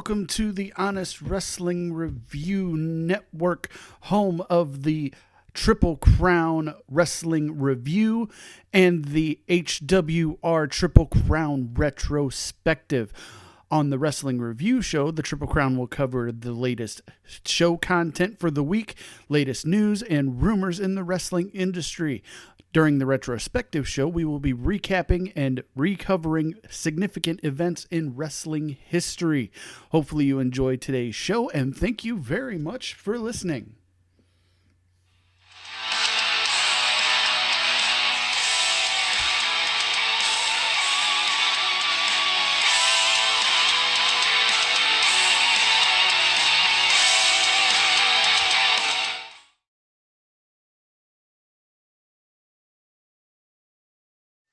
welcome to the Honest Wrestling Review Network, home of the Triple Crown Wrestling Review and the HWR Triple Crown Retrospective. On the Wrestling Review show, the Triple Crown will cover the latest show content for the week, latest news, and rumors in the wrestling industry. During the retrospective show, we will be recapping and recovering significant events in wrestling history. Hopefully you enjoyed today's show, and thank you very much for listening.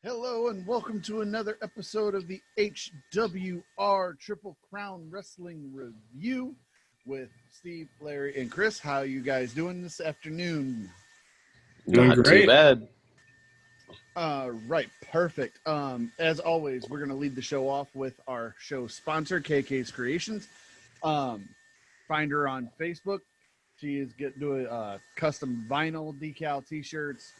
Hello and welcome to another episode of the HWR Triple Crown Wrestling Review with Steve, Larry, and Chris. How are you guys doing this afternoon? Doing Not great. Too bad. Right, perfect. As always, we're going to lead the show off with our show sponsor, KK's Creations. Find her on Facebook. She is doing custom vinyl, decal, t-shirts,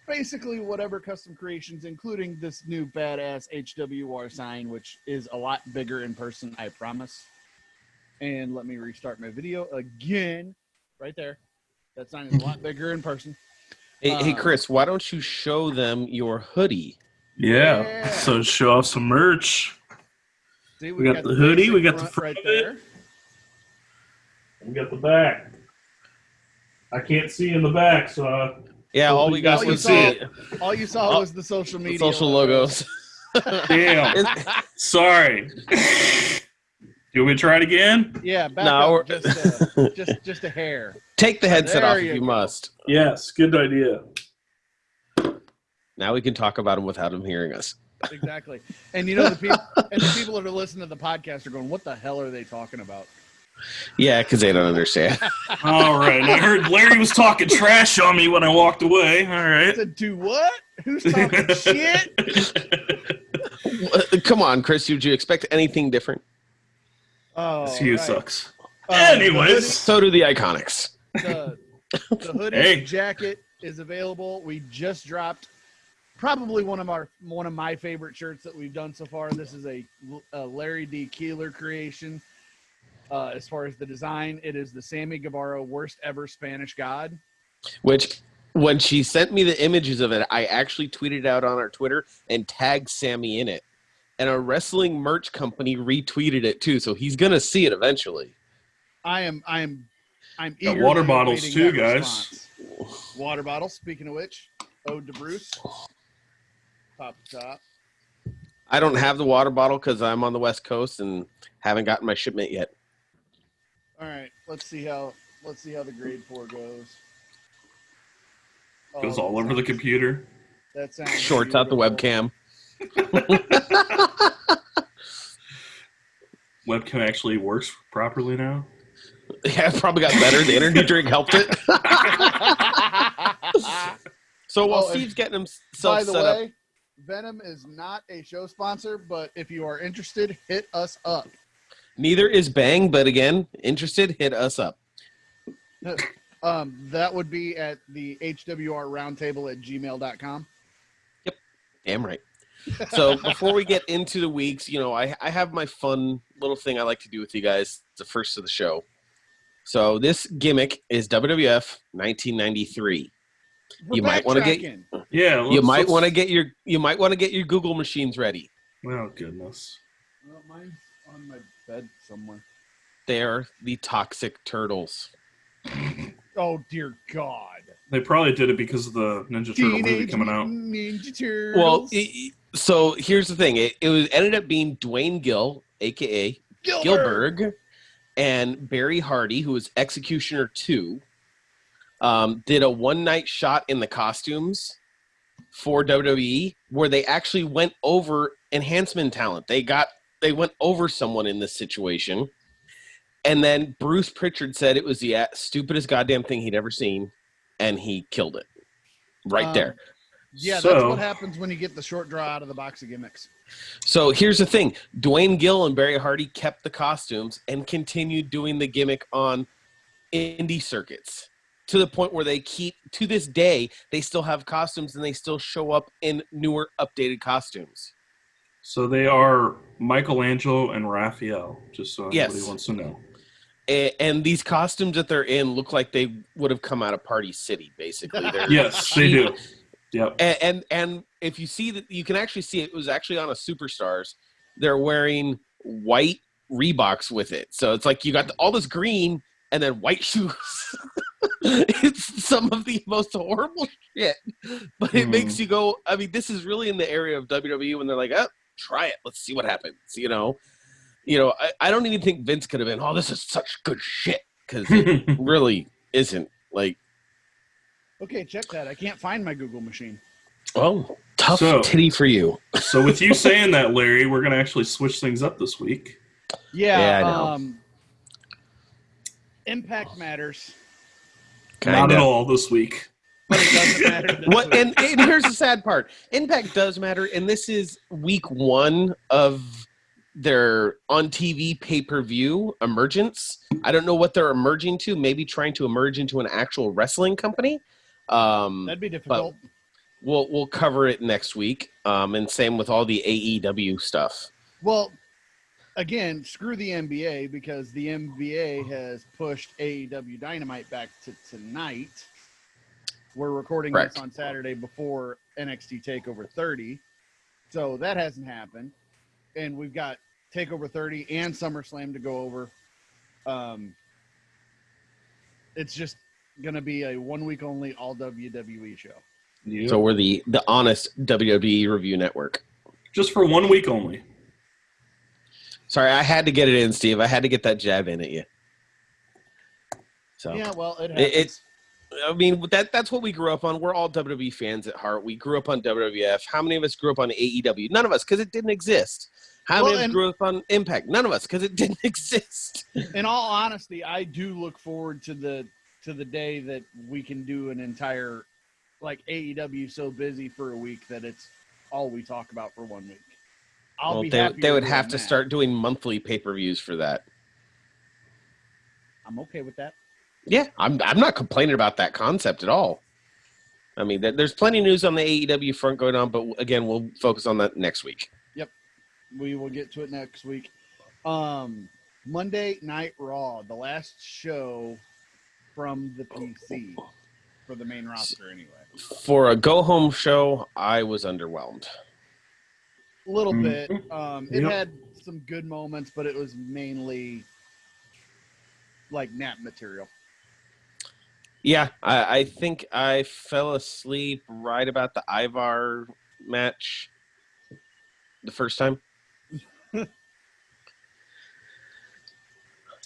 basically whatever custom creations, including this new badass HWR sign, which is a lot bigger in person, I promise. And let me restart my video again. Right there. That sign is a lot bigger in person. Hey, Chris, why don't you show them your hoodie? Yeah. So show off some merch. See, we got the hoodie, we got the right front of there. it. We got the back. I can't see in the back, so Yeah, all we got was all you saw was the social media, social logos. Damn. Sorry. Do you want me to try it again? Yeah, back No, up just a hair. Take the headset There off if you you go. must. Yes, good idea. Now we can talk about them without them hearing us. Exactly. And you know the people that are listening to the podcast are going, "What the hell are they talking about?" Yeah, because they don't understand. All right. I heard Larry was talking trash on me when I walked away. All I right. said, "Do what? Who's talking shit?" Come on, Chris. Would you expect anything different? Oh, This hue right. sucks. The Anyways. So do the Iconics. hoodie, the hoodie Hey. jacket is available. We just dropped probably one of my favorite shirts that we've done so far. This is a Larry D. Keeler creation. As far as the design, it is the Sammy Guevara worst ever Spanish God. Which, when she sent me the images of it, I actually tweeted it out on our Twitter and tagged Sammy in it. And a wrestling merch company retweeted it too, so he's gonna see it eventually. I'm Got eagerly water bottles awaiting too, that guys. response. Water bottles. Speaking of which, ode to Bruce. Top to top. I don't have the water bottle because I'm on the West Coast and haven't gotten my shipment yet. All right, let's see how the grade 4 goes. Goes Oh, all that over the sounds- computer. That sounds Shorts out the beautiful. webcam. Webcam actually works properly now. Yeah, it probably got better. The energy drink helped it. So while Oh, and Steve's getting himself By the set up, way, Venom is not a show sponsor, but if you are interested, hit us up. neither is Bang, but again, interested, hit us up. That would be at the HWR roundtable at gmail.com. Damn right. So before we get into the weeks, I have my fun little thing I like to do with you guys. It's the first of the show. So this gimmick is WWF 1993. We're You might wanna get- backtracking. Yeah. You might want to get your Google machines ready. Oh goodness. Well, mine's on my bed somewhere. They're the Toxic Turtles. Oh, dear God. They probably did it because of the Ninja Turtle movie coming out. Ninja Turtles. Well, so here's the thing. It ended up being Dwayne Gill, a.k.a. Gilbert, and Barry Hardy, who was Executioner 2, did a one-night shot in the costumes for WWE where they actually went over enhancement talent. They went over someone in this situation. And then Bruce Pritchard said it was the stupidest goddamn thing he'd ever seen, and he killed it right there. Yeah, So- that's what happens when you get the short draw out of the box of gimmicks. So here's the thing. Dwayne Gill and Barry Hardy kept the costumes and continued doing the gimmick on indie circuits to the point where they keep, to this day, they still have costumes and they still show up in newer, updated costumes. So they are Michelangelo and Raphael, just so anybody Yes. wants to know. And these costumes that they're in look like they would have come out of Party City, basically. They're Yes, they do. Yep. And if you see that, you can actually see it was actually on a Superstars. They're wearing white Reeboks with it, so it's like you got all this green and then white shoes. It's some of the most horrible shit, but it makes you go. I mean, this is really in the area of WWE when they're like, "Oh, try it. Let's see what happens." I don't even think Vince could have been. Oh, this is such good shit, because it really isn't. Like, Okay, check that. I can't find my Google machine. oh, tough So- titty for you. So with you saying that, Larry, we're going to actually switch things up this week. Yeah, Yeah, I know. Impact matters, Not Kinda. at all this week. but it doesn't matter. this What week. and here's the sad part. Impact does matter, and this is week 1 of their on TV pay-per-view emergence. I don't know what they're emerging to, maybe trying to emerge into an actual wrestling company. That'd be difficult. We'll cover it next week. And same with all the AEW stuff. Well, again, screw the NBA because the NBA has pushed AEW Dynamite back to tonight. We're recording Correct. this on Saturday before NXT Takeover 30. So that hasn't happened. And we've got Takeover 30 and SummerSlam to go over. It's just going to be a 1 week only all WWE show. Yep. So we're the honest WWE review network. Just for 1 week only. Sorry, I had to get it in, Steve. I had to get that jab in at you. So Yeah, well, it happens. it's I mean, that's what we grew up on. We're all WWE fans at heart. We grew up on WWF. How many of us grew up on AEW? None of us, because it didn't exist. How many of us grew up on Impact? None of us, because it didn't exist. In all honesty, I do look forward to the day that we can do an entire, like, AEW so busy for a week that it's all we talk about for 1 week. They would have to start doing monthly pay-per-views for that. I'm okay with that. Yeah, I'm not complaining about that concept at all. I mean, there's plenty of news on the AEW front going on, but again, we'll focus on that next week. Yep. We will get to it next week. Monday Night Raw, the last show from the PC for the main roster anyway. For a go-home show, I was underwhelmed. A little Mhm. bit. It Yep. had some good moments, but it was mainly like nap material. Yeah, I think I fell asleep right about the Ivar match the first time.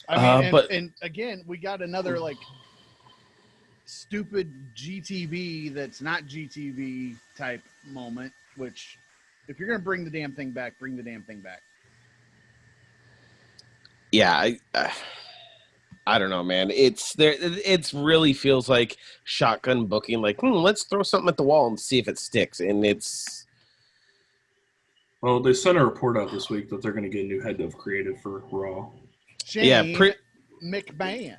I mean, but- and again, we got another like stupid GTV that's not GTV type moment, which if you're going to bring the damn thing back, bring the damn thing back. Yeah, I don't know, man. It's there. It really feels like shotgun booking. Like, let's throw something at the wall and see if it sticks. And it's Well, they sent a report out this week that they're going to get a new head of creative for Raw. Shane Yeah, McMahon.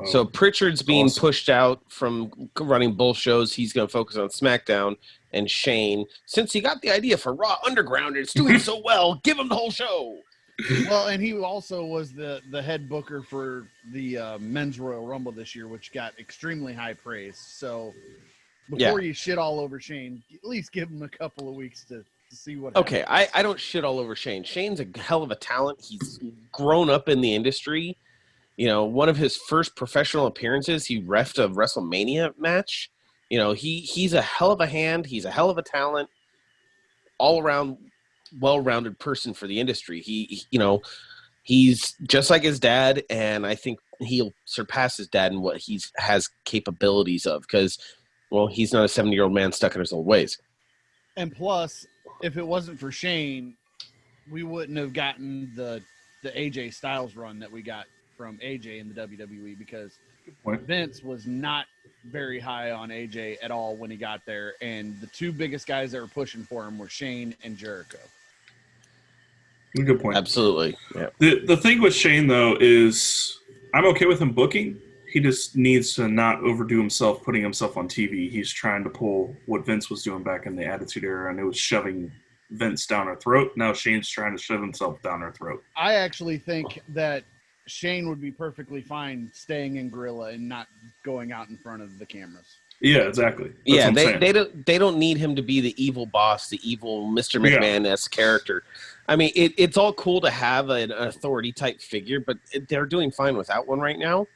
so Pritchard's being awesome. pushed out from running both shows. He's going to focus on SmackDown. And Shane, since he got the idea for Raw Underground, and it's doing so well, give him the whole show. Well, and he also was the head booker for the Men's Royal Rumble this year, which got extremely high praise. So before you shit all over Shane, at least give him a couple of weeks to see what Okay, happens. I don't shit all over Shane. Shane's a hell of a talent. He's grown up in the industry. You know, one of his first professional appearances, he reffed a WrestleMania match. You know, he's a hell of a hand. He's a hell of a talent. All around well-rounded person for the industry. He's just like his dad, and I think he'll surpass his dad in what has capabilities of, because, well, he's not a 70-year-old man stuck in his old ways. And plus, if it wasn't for Shane, we wouldn't have gotten the AJ Styles run that we got from AJ in the WWE, because point. Vince was not very high on AJ at all when he got there, and the two biggest guys that were pushing for him were Shane and Jericho. Good point. Absolutely. Yeah. The thing with Shane, though, is I'm okay with him booking. He just needs to not overdo himself putting himself on TV. He's trying to pull what Vince was doing back in the Attitude Era, and it was shoving Vince down our throat. Now Shane's trying to shove himself down our throat. I actually think that Shane would be perfectly fine staying in Gorilla and not going out in front of the cameras. Yeah, exactly. That's they don't need him to be the evil boss, the evil Mr. McMahon-esque character. I mean, it's all cool to have an authority type figure, but they're doing fine without one right now.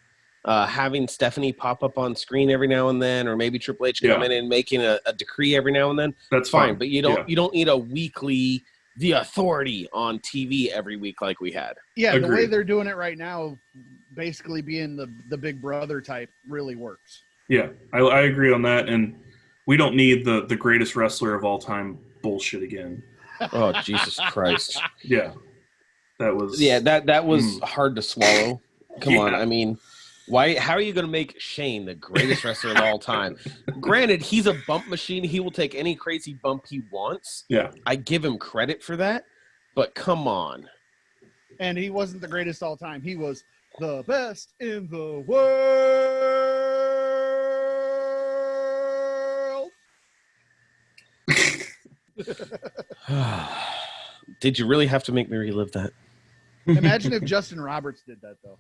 Having Stephanie pop up on screen every now and then, or maybe Triple H come in and making a decree every now and then. That's fine, but you don't need a weekly The Authority on TV every week like we had. Yeah, Agreed. The way they're doing it right now, basically being the big brother type, really works. Yeah, I agree on that, and we don't need the greatest wrestler of all time bullshit again. Oh, Jesus Christ. Yeah. That was that was hard to swallow. Come on, I mean, how are you going to make Shane the greatest wrestler of all time? Granted, he's a bump machine. He will take any crazy bump he wants. Yeah. I give him credit for that, but come on. And he wasn't the greatest all time. He was the best in the world. Did you really have to make me relive that? Imagine if Justin Roberts did that, though.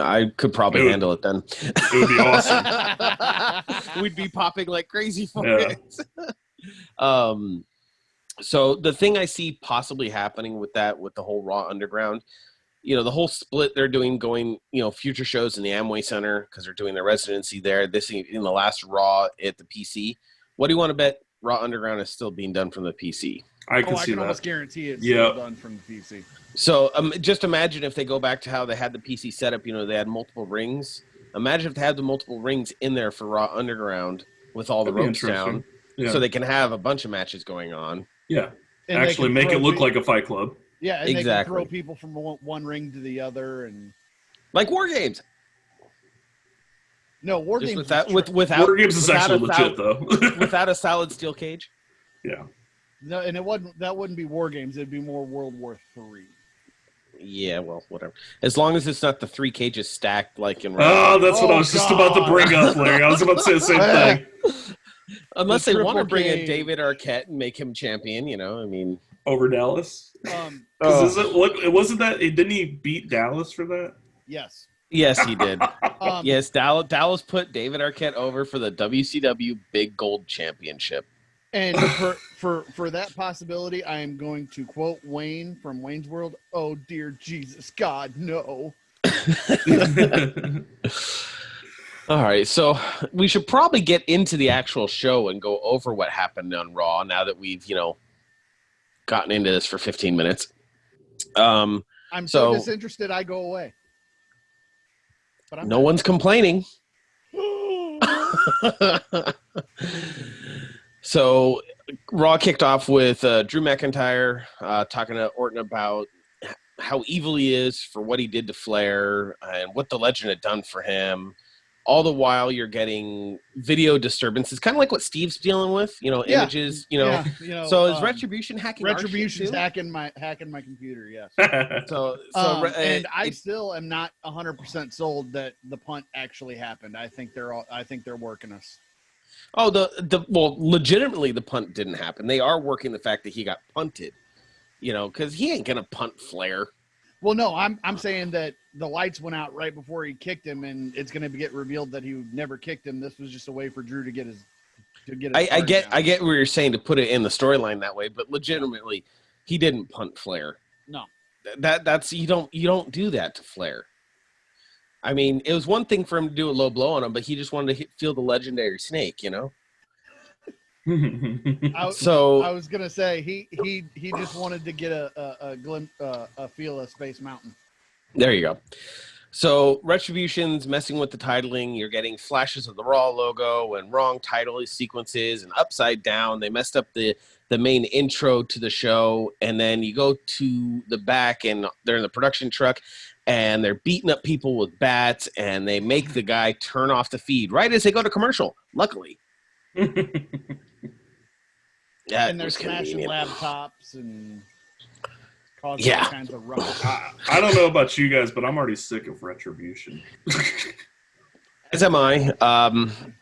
I could probably handle it then. It would be awesome. We'd be popping like crazy for it. So the thing I see possibly happening with the whole Raw Underground, the whole split they're doing, going, future shows in the Amway Center because they're doing their residency there. This in the last Raw at the PC. What do you want to bet Raw Underground is still being done from the PC? I can almost guarantee it's still done from the PC. So just imagine if they go back to how they had the PC set up. They had multiple rings. Imagine if they had the multiple rings in there for Raw Underground with all the ropes down, so they can have a bunch of matches going on. Yeah, and actually make it look like a Fight Club. Yeah, and exactly. They can throw people from one ring to the other, and like War Games. No, War Just Games. Without War Games is actually legit though. Without a solid steel cage. Yeah. No, and that wouldn't be War Games. It'd be more World War III. Yeah, well, whatever. As long as it's not the three cages stacked like in. Oh, that's what I was just about to bring up, Larry. I was about to say the same thing. Unless they want to bring in David Arquette and make him champion, I mean, over Dallas. Wasn't that? Didn't he beat Dallas for that? Yes. Yes, he did. Yes, Dallas put David Arquette over for the WCW Big Gold Championship. And for that possibility, I am going to quote Wayne from Wayne's World. Oh, dear Jesus, God, no. All right, so we should probably get into the actual show and go over what happened on Raw now that we've, gotten into this for 15 minutes. I'm so disinterested, I go away. But no one's complaining. So Raw kicked off with Drew McIntyre talking to Orton about how evil he is for what he did to Flair and what the legend had done for him. All the while you're getting video disturbances, kind of like what Steve's dealing with, images, So is Retribution hacking? Retribution's hacking my computer, yes. And I still am not 100% sold that the punt actually happened. I think they're working us. Oh, legitimately the punt didn't happen. They are working the fact that he got punted, because he ain't gonna punt Flair. Well, no, I'm saying that the lights went out right before he kicked him, and it's going to get revealed that he never kicked him. This was just a way for Drew to get his. I get what you're saying to put it in the storyline that way, but legitimately, he didn't punt Flair. No, that's you don't do that to Flair. I mean, it was one thing for him to do a low blow on him, but he just wanted to feel the legendary snake, I was gonna say he just wanted to get a glimpse, a feel of Space Mountain. There you go. So Retribution's messing with the titling. You're getting flashes of the Raw logo and wrong title sequences and upside down. They messed up the main intro to the show, and then you go to the back and they're in the production truck. and they're beating up people with bats, and they make the guy turn off the feed right as they go to commercial. Luckily, And they're smashing laptops and causing all kinds of ruckus. I don't know about you guys, but I'm already sick of Retribution. As am I.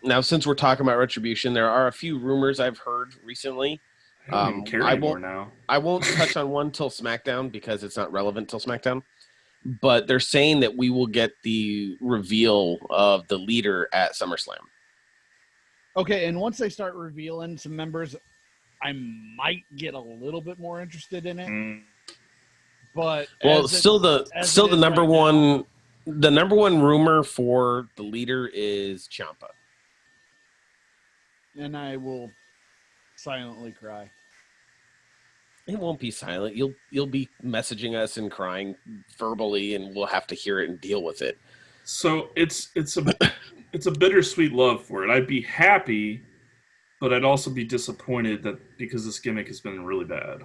Now, since we're talking about Retribution, there are a few rumors I've heard recently. I don't even care anymore now. I won't touch on one till SmackDown because it's not relevant till SmackDown. But they're saying that we will get the reveal of the leader at SummerSlam. Okay, and once they start revealing some members, I might get a little bit more interested in it. But the number one. The number one rumor for the leader is Ciampa. And I will silently cry. It won't be silent. You'll be messaging us and crying verbally, and we'll have to hear it and deal with it. So it's a bittersweet love for it. I'd be happy, but I'd also be disappointed because this gimmick has been really bad.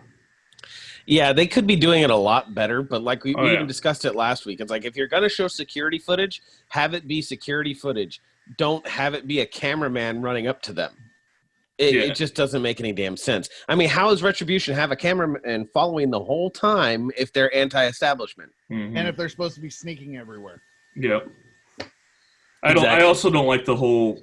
Yeah, they could be doing it a lot better, but like we even discussed it last week. It's like if you're going to show security footage, have it be security footage. Don't have it be a cameraman running up to them. It just doesn't make any damn sense. I mean, how does Retribution have a cameraman following the whole time if they're anti-establishment? Mm-hmm. And if they're supposed to be sneaking everywhere? Yep. I also don't like the whole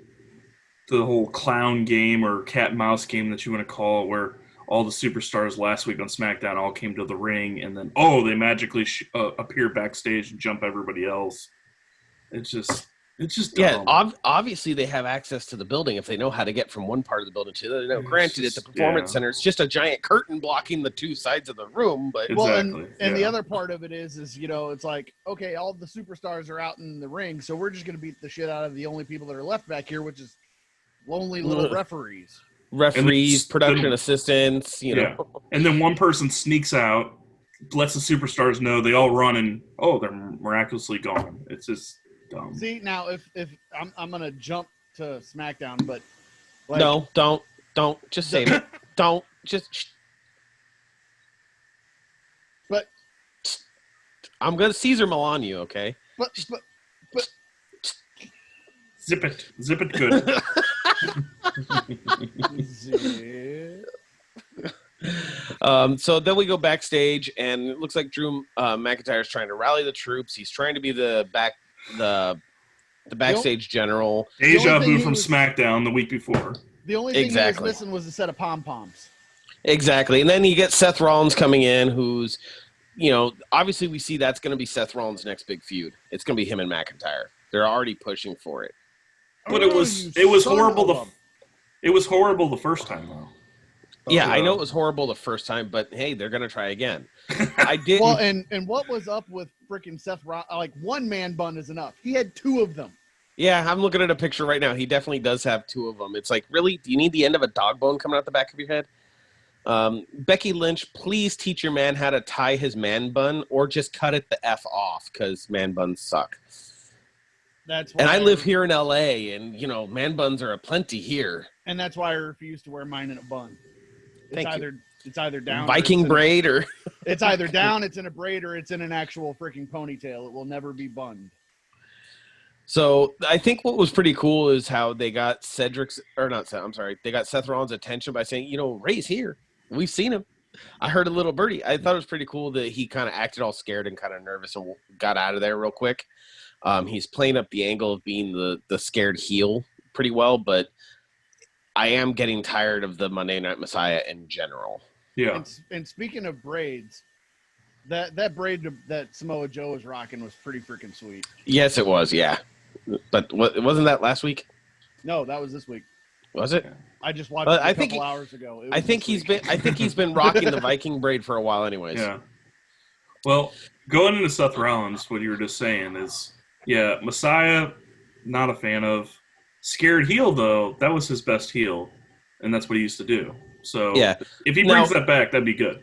clown game or cat and mouse game that you want to call it, where all the superstars last week on SmackDown all came to the ring, and then they magically appear backstage and jump everybody else. It's just dumb. Obviously they have access to the building if they know how to get from one part of the building to the other. Granted, at the Performance Center, it's just a giant curtain blocking the two sides of the room. But the other part of it is it's like, okay, all the superstars are out in the ring, so we're just going to beat the shit out of the only people that are left back here, which is lonely little referees. Production assistants, and then one person sneaks out, lets the superstars know, they all run, and they're miraculously gone. It's just dumb. See, now if I'm gonna jump to SmackDown, but like, no, don't just save it. Don't just. But I'm gonna Caesar Milan you, okay? But zip it good. So then we go backstage, and it looks like Drew McIntyre is trying to rally the troops. He's trying to be the backstage general. Deja vu from SmackDown the week before. The only thing he was missing was a set of pom-poms. Exactly. And then you get Seth Rollins coming in, who's, obviously we see that's going to be Seth Rollins' next big feud. It's going to be him and McIntyre. They're already pushing for it. But it was horrible. It was horrible the first time, though. Yeah, I know it was horrible the first time, but hey, they're gonna try again. I did. Well, and what was up with freaking Seth Rollins? Like, one man bun is enough. He had two of them. Yeah, I'm looking at a picture right now. He definitely does have two of them. It's like, really? Do you need the end of a dog bone coming out the back of your head? Becky Lynch, please teach your man how to tie his man bun, or just cut it the F off, because man buns suck. And I live here in LA, and man buns are aplenty here. And that's why I refuse to wear mine in a bun. It's either down, Viking braid, or it's either down, it's in a braid, or it's in an actual freaking ponytail. It will never be bunned. So I think what was pretty cool is how they got they got Seth Rollins' attention by saying, Ray's here. We've seen him. I heard a little birdie. I thought it was pretty cool that he kind of acted all scared and kind of nervous and got out of there real quick. He's playing up the angle of being the scared heel pretty well, but I am getting tired of the Monday Night Messiah in general. Yeah. And speaking of braids, that braid that Samoa Joe was rocking was pretty freaking sweet. Yes, it was. Yeah, but wasn't that last week? No, that was this week. Was it? I just watched it a couple hours ago. I think he's been rocking the Viking braid for a while, anyways. Yeah. Well, going into Seth Rollins, what you were just saying is, Messiah, not a fan of. Scared heel, though, that was his best heel, and that's what he used to do. So if he brings that back, that'd be good.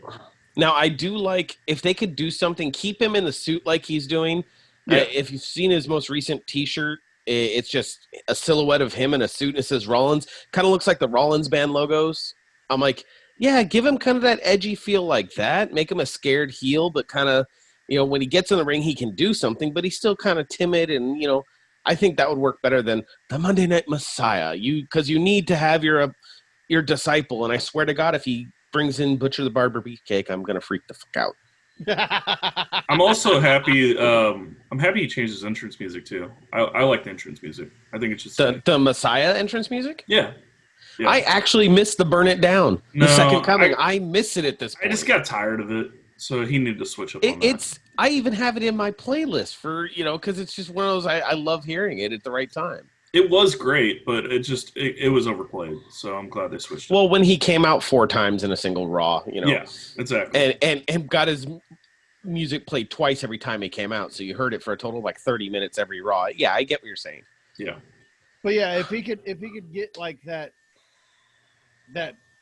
Now, I do like, if they could do something, keep him in the suit like he's doing. Yeah. If you've seen his most recent T-shirt, it's just a silhouette of him in a suit, and it says Rollins. Kind of looks like the Rollins band logos. I'm like, give him kind of that edgy feel like that. Make him a scared heel, but kind of when he gets in the ring, he can do something, but he's still kind of timid. And, I think that would work better than the Monday Night Messiah. Because you need to have your disciple. And I swear to God, if he brings in Butcher the Barber Beefcake, I'm going to freak the fuck out. I'm also happy. I'm happy he changed his entrance music too. I like the entrance music. I think it's just the Messiah entrance music. Yeah. I actually missed the Burn It Down. The second coming. I miss it at this point. I just got tired of it, so he needed to switch up on that. I even have it in my playlist for because it's just one of those I love hearing it at the right time. It was great, but it was overplayed. So I'm glad they switched it. Well, when he came out 4 times in a single Raw, Yeah, exactly. And got his music played twice every time he came out, so you heard it for a total of like 30 minutes every Raw. Yeah, I get what you're saying. Yeah. But yeah, if he could get like that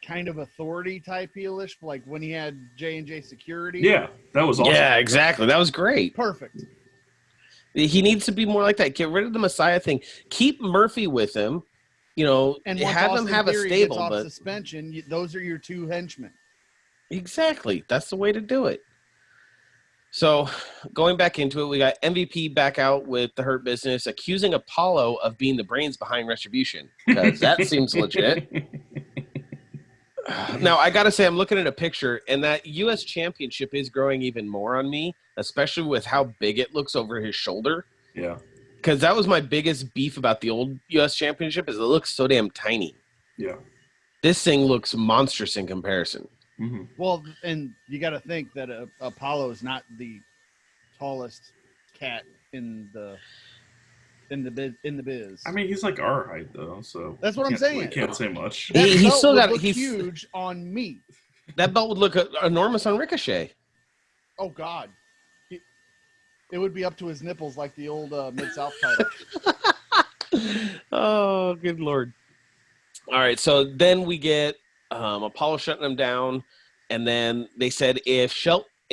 kind of authority type heelish, like when he had J&J Security. Yeah, that was awesome. Yeah, exactly. That was great. Perfect. He needs to be more like that. Get rid of the Messiah thing. Keep Murphy with him. And have him have a stable. Gets off but suspension, those are your 2 henchmen. Exactly. That's the way to do it. So going back into it, we got MVP back out with the Hurt Business, accusing Apollo of being the brains behind Retribution, because that seems legit. Now, I got to say, I'm looking at a picture, and that U.S. Championship is growing even more on me, especially with how big it looks over his shoulder. Yeah. Because that was my biggest beef about the old U.S. Championship, is it looks so damn tiny. Yeah. This thing looks monstrous in comparison. Mm-hmm. Well, and you got to think that Apollo is not the tallest cat in the biz. I mean, he's like our height though, so that's what I'm saying. We can't say much. He's still got huge on me. That belt would look enormous on Ricochet. Oh God, it would be up to his nipples like the old Mid-South title. Oh, good Lord! All right, so then we get Apollo shutting him down, and then they said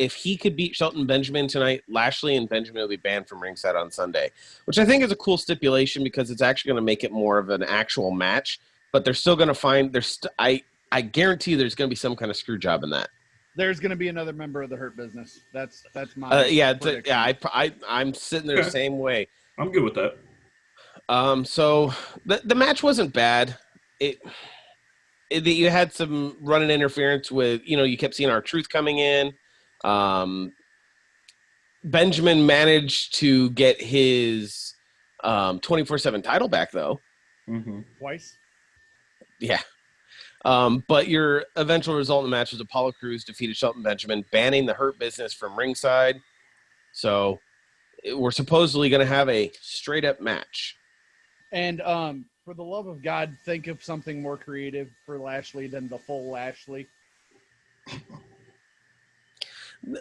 if he could beat Shelton Benjamin tonight, Lashley and Benjamin will be banned from ringside on Sunday, which I think is a cool stipulation because it's actually going to make it more of an actual match. But they're still going to find I guarantee there's going to be some kind of screw job in that. There's going to be another member of the Hurt Business. That's my I'm sitting there the same way. I'm good with that. So the match wasn't bad. You had some running interference with, you kept seeing R-Truth coming in. Benjamin managed to get his 24/7 title back, though. Mm-hmm. Twice? Yeah. But your eventual result in the match was Apollo Crews defeated Shelton Benjamin, banning the Hurt Business from ringside. So we're supposedly going to have a straight-up match. And for the love of God, think of something more creative for Lashley than the full Lashley.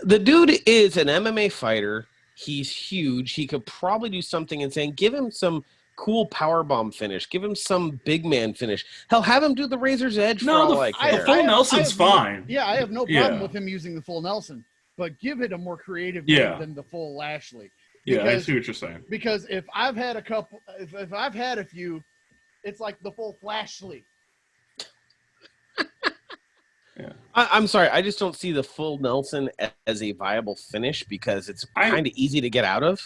The dude is an MMA fighter. He's huge. He could probably do something insane. Give him some cool powerbomb finish. Give him some big man finish. Hell, have him do the Razor's Edge. The full Nelson's fine. I have no problem with him using the full Nelson, but give it a more creative name than the full Lashley. Because, I see what you're saying. Because if I've had a few, it's like the full Flashly. Yeah. I'm sorry. I just don't see the full Nelson as a viable finish because it's kind of easy to get out of.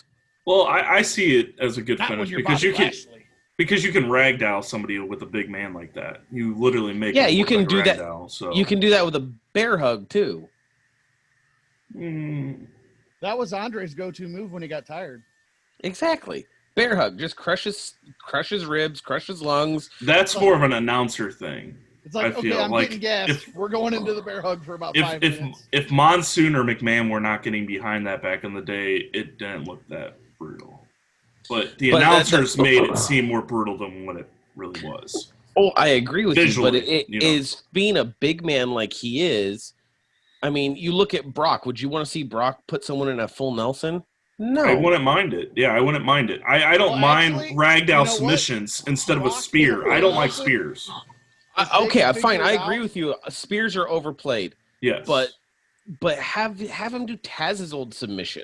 Well, I see it as a good finish because you Lashley. can ragdoll somebody with a big man like that. You literally make you can do that. So. You can do that with a bear hug too. That was Andre's go-to move when he got tired. Exactly. Bear hug. Just crush his ribs, crush his lungs. That's more of an announcer thing. It's like, okay, I'm getting gas. We're going into the bear hug for about 5 minutes. If Monsoon or McMahon were not getting behind that back in the day, it didn't look that brutal. But the announcers made it seem more brutal than what it really was. Oh, I agree with Visually, you, but it is being a big man like he is. I mean, you look at Brock. Would you want to see Brock put someone in a full Nelson? No. I wouldn't mind it. Yeah, I wouldn't mind it. I don't mind ragdoll submissions instead of a spear. I don't like spears. Okay, fine. I agree with you. Spears are overplayed. Yes. But have him do Taz's old submission.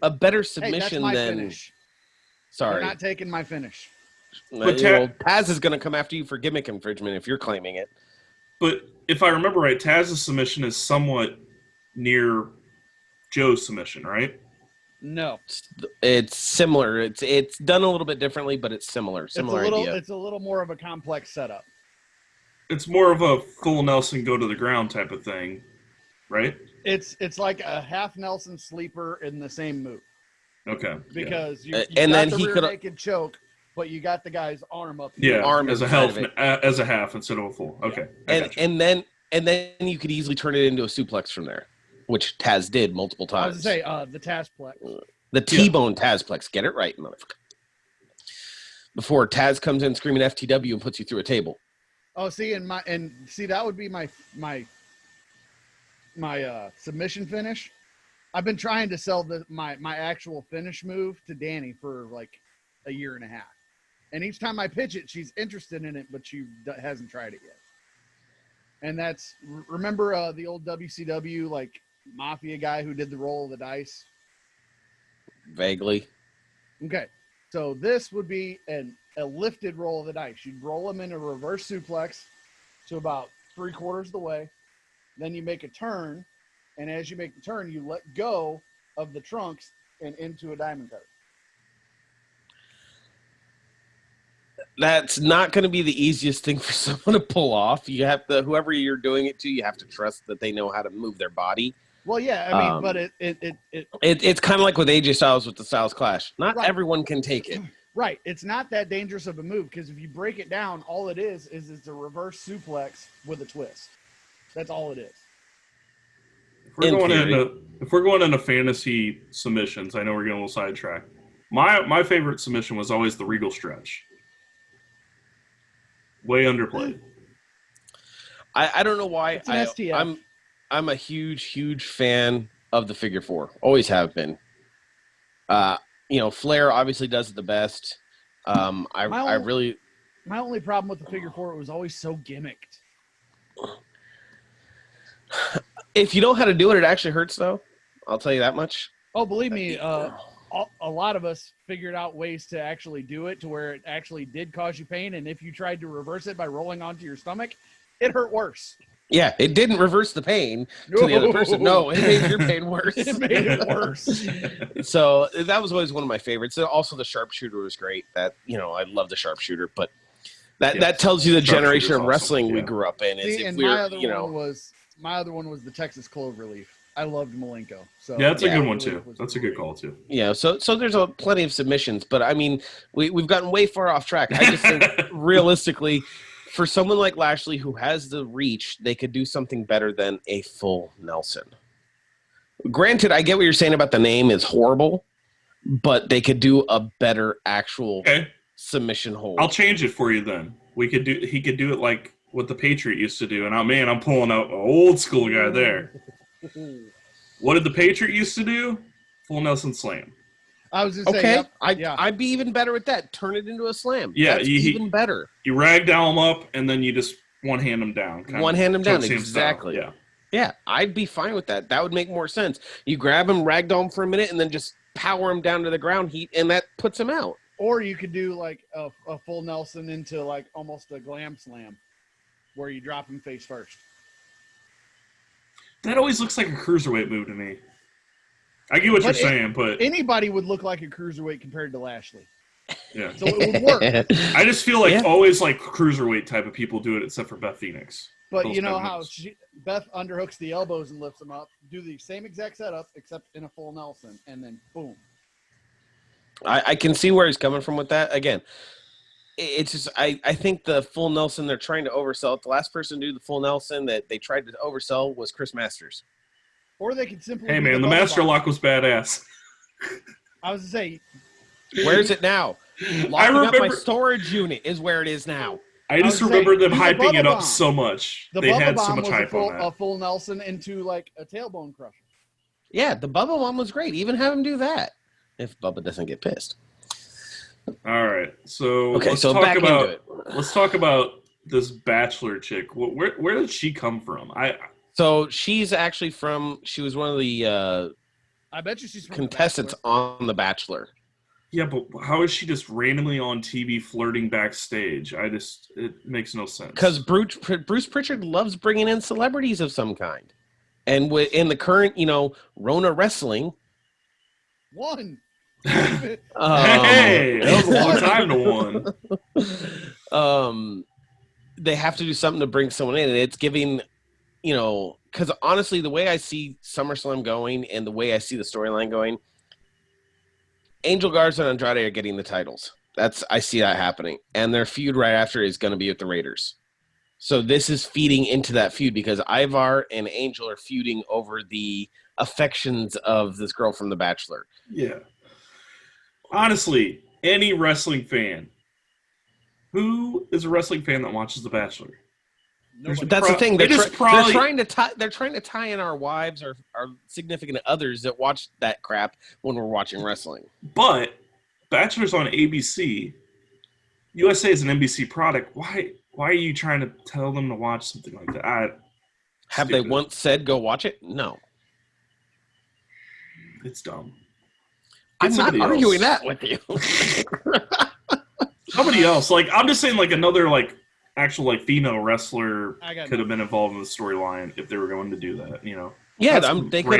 A better submission than finish. Sorry. You're not taking my finish. But Taz is going to come after you for gimmick infringement if you're claiming it. But if I remember right, Taz's submission is somewhat near Joe's submission, right? No. It's similar. It's done a little bit differently, but it's similar. Similar idea. It's a little more of a complex setup. It's more of a full Nelson go to the ground type of thing, right? It's like a half Nelson sleeper in the same move. Okay. Because you and got then the he rear could naked choke, but you got the guy's arm up. Yeah, arm as a half instead of a full. Okay. And then you could easily turn it into a suplex from there, which Taz did multiple times. I was going to say the Tazplex. The T-bone Tazplex. Get it right, motherfucker. Before Taz comes in screaming FTW and puts you through a table. Oh, see, that would be my submission finish. I've been trying to sell my actual finish move to Danny for like a year and a half, and each time I pitch it, she's interested in it, but she hasn't tried it yet. And that's remember the old WCW like mafia guy who did the roll of the dice. Vaguely. Okay, so this would be a lifted roll of the dice. You'd roll them in a reverse suplex to about 3/4 of the way. Then you make a turn, and as you make the turn, you let go of the trunks and into a diamond cutter. That's not going to be the easiest thing for someone to pull off. You have to, whoever you're doing it to, you have to trust that they know how to move their body. Well, yeah, I mean, but it's kind of like with AJ Styles with the Styles Clash. Not right. everyone can take it. Right. It's not that dangerous of a move because if you break it down, all it is it's a reverse suplex with a twist. That's all it is. If we're going into fantasy submissions, I know we're getting a little sidetracked. My favorite submission was always the Regal stretch. Way underplayed. I don't know why. It's an STF. I'm a huge fan of the figure four. Always have been. Flair obviously does it the best. My only problem with the figure four, it was always so gimmicked. If you know how to do it, it actually hurts, though. I'll tell you that much. Oh, believe me, a lot of us figured out ways to actually do it to where it actually did cause you pain. And if you tried to reverse it by rolling onto your stomach, it hurt worse. Yeah, it didn't reverse the pain to the other person. No, it made your pain worse. It made it worse. So that was always one of my favorites. Also, the sharpshooter was great. I love the sharpshooter, but that tells you the generation of wrestling we grew up in. My other one was the Texas Cloverleaf. I loved Malenko. So yeah, that's a good one too. That's a good call too. Yeah, so there's plenty of submissions, but I mean, we've gotten way far off track. I just think realistically, for someone like Lashley who has the reach, they could do something better than a full Nelson. Granted, I get what you're saying about the name is horrible, but they could do a better actual submission hold. I'll change it for you then. He could do it like what the Patriot used to do, and I'm pulling out an old school guy there. What did the Patriot used to do? Full Nelson slam. I was just saying. I'd be even better with that. Turn it into a slam. Yeah, that's even better. You ragdoll him up, and then you just one-hand him down. One-hand him down, exactly. Yeah, I'd be fine with that. That would make more sense. You grab him, ragdoll him for a minute, and then just power him down to the ground heat, and that puts him out. Or you could do like a full Nelson into like almost a glam slam, where you drop him face first. That always looks like a cruiserweight move to me. I get what you're saying, but anybody would look like a cruiserweight compared to Lashley. Yeah, so it would work. I just feel like always like cruiserweight type of people do it, except for Beth Phoenix. But you know how Beth underhooks the elbows and lifts them up. Do the same exact setup except in a full Nelson, and then boom. I can see where he's coming from with that. Again, it's just I think the full Nelson they're trying to oversell it. The last person to do the full Nelson that they tried to oversell was Chris Masters. Or they could simply. Hey man, the Master Lock was badass. I was to say, where's it now? Locking up my storage unit is where it is now. I just remember them hyping it up so much. They had so much hype on that. A full Nelson into like a tailbone crusher. Yeah, the Bubba one was great. Even have him do that if Bubba doesn't get pissed. All right, so let's talk about this Bachelor chick. Where did she come from? So she's actually she was one of the I bet she's from contestants on The Bachelor. Yeah, but how is she just randomly on TV flirting backstage? It makes no sense. Because Bruce Pritchard loves bringing in celebrities of some kind. And in the current, Rona Wrestling, One. Hey, that was a long time to one. They have to do something to bring someone in, and it's giving, because honestly, the way I see SummerSlam going and the way I see the storyline going, Angel Garza and Andrade are getting the titles. I see that happening, and their feud right after is going to be with the Raiders. So this is feeding into that feud because Ivar and Angel are feuding over the affections of this girl from The Bachelor. Yeah. Honestly, any wrestling fan. Who is a wrestling fan that watches The Bachelor? That's the thing. They're trying to tie in our wives or our significant others that watch that crap when we're watching wrestling. But Bachelor's on ABC. USA is an NBC product. Why are you trying to tell them to watch something like that? Have they once said go watch it? No. It's dumb. I'm not arguing that with you. Somebody else. I'm just saying another actual female wrestler could have been involved in the storyline if they were going to do that, Yeah, they could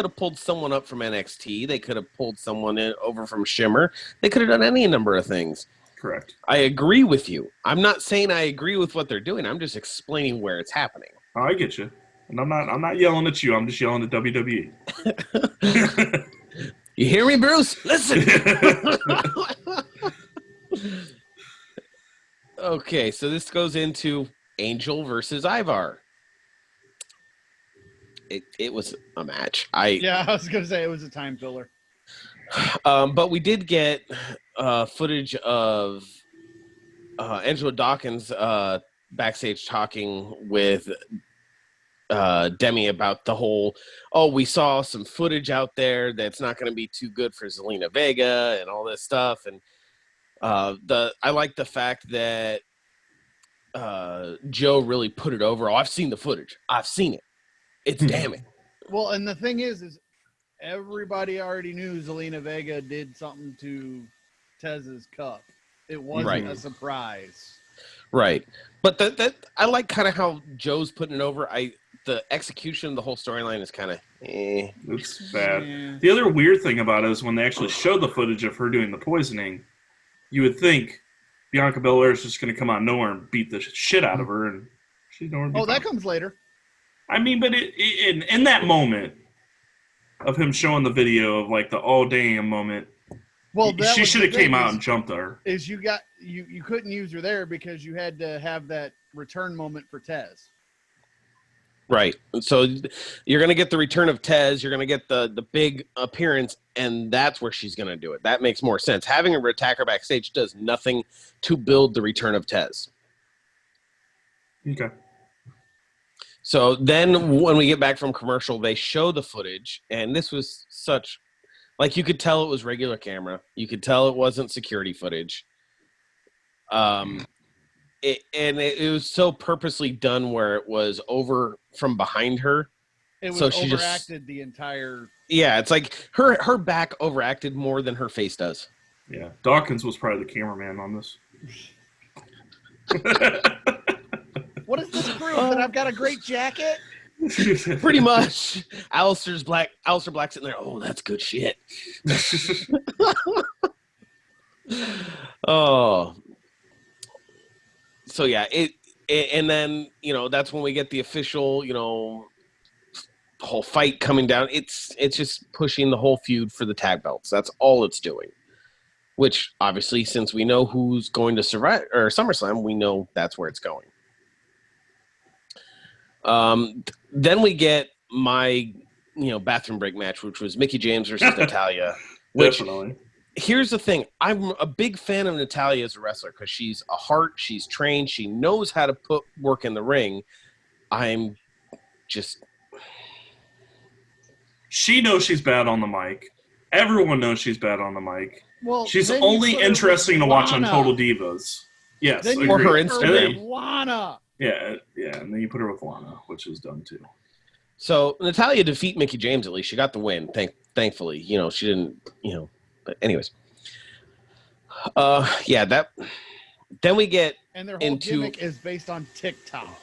have pulled someone up from NXT. They could have pulled someone over from Shimmer. They could have done any number of things. Correct. I agree with you. I'm not saying I agree with what they're doing. I'm just explaining where it's happening. Oh, I get you. And I'm not yelling at you. I'm just yelling at WWE. You hear me, Bruce? Listen. Okay, so this goes into Angel versus Ivar. It was a match. I was gonna say it was a time filler. But we did get footage of Angela Dawkins backstage talking with Demi about the whole, we saw some footage out there that's not going to be too good for Zelina Vega and all this stuff. And I like the fact that Joe really put it over. I've seen the footage. I've seen it. It's damning. Well, and the thing is everybody already knew Zelina Vega did something to Tez's cup. It wasn't a surprise. Right. But that I like kind of how Joe's putting it over. The execution of the whole storyline is kind of It's bad. Yeah. The other weird thing about it is when they actually showed the footage of her doing the poisoning, you would think Bianca Belair is just going to come out of nowhere and beat the shit out of her, and she's nowhere. That comes later. I mean, but in that moment of him showing the video of the oh damn moment, she should have came out and jumped her. Is you couldn't use her there because you had to have that return moment for Tez. Right. So you're going to get the return of Tez. You're going to get the big appearance, and that's where she's going to do it. That makes more sense. Having her attack her backstage does nothing to build the return of Tez. Okay. So then when we get back from commercial, they show the footage, and this was such – you could tell it was regular camera. You could tell it wasn't security footage. It was so purposely done where it was over from behind her. It was overacted the entire. Yeah, it's her back overacted more than her face does. Yeah, Dawkins was probably the cameraman on this. What is this proof that I've got a great jacket? Pretty much. Alistair Black's sitting there. Oh, that's good shit. Oh. So yeah, and then that's when we get the official whole fight coming down. It's just pushing the whole feud for the tag belts. That's all it's doing. Which obviously, since we know who's going to survive or SummerSlam, we know that's where it's going. Then we get my bathroom break match, which was Mickie James versus Natalya. Which, definitely. Here's the thing. I'm a big fan of Natalya as a wrestler because she's a heart. She's trained. She knows how to put work in the ring. She knows she's bad on the mic. Everyone knows she's bad on the mic. Well, she's only interesting to watch on Total Divas. Yes. Or her Instagram. Lana. Yeah, and then you put her with Lana, which is done too. So Natalya defeat Mickie James at least. She got the win. Thankfully, she didn't. But anyways, that. Then we get and their whole gimmick is based on TikTok.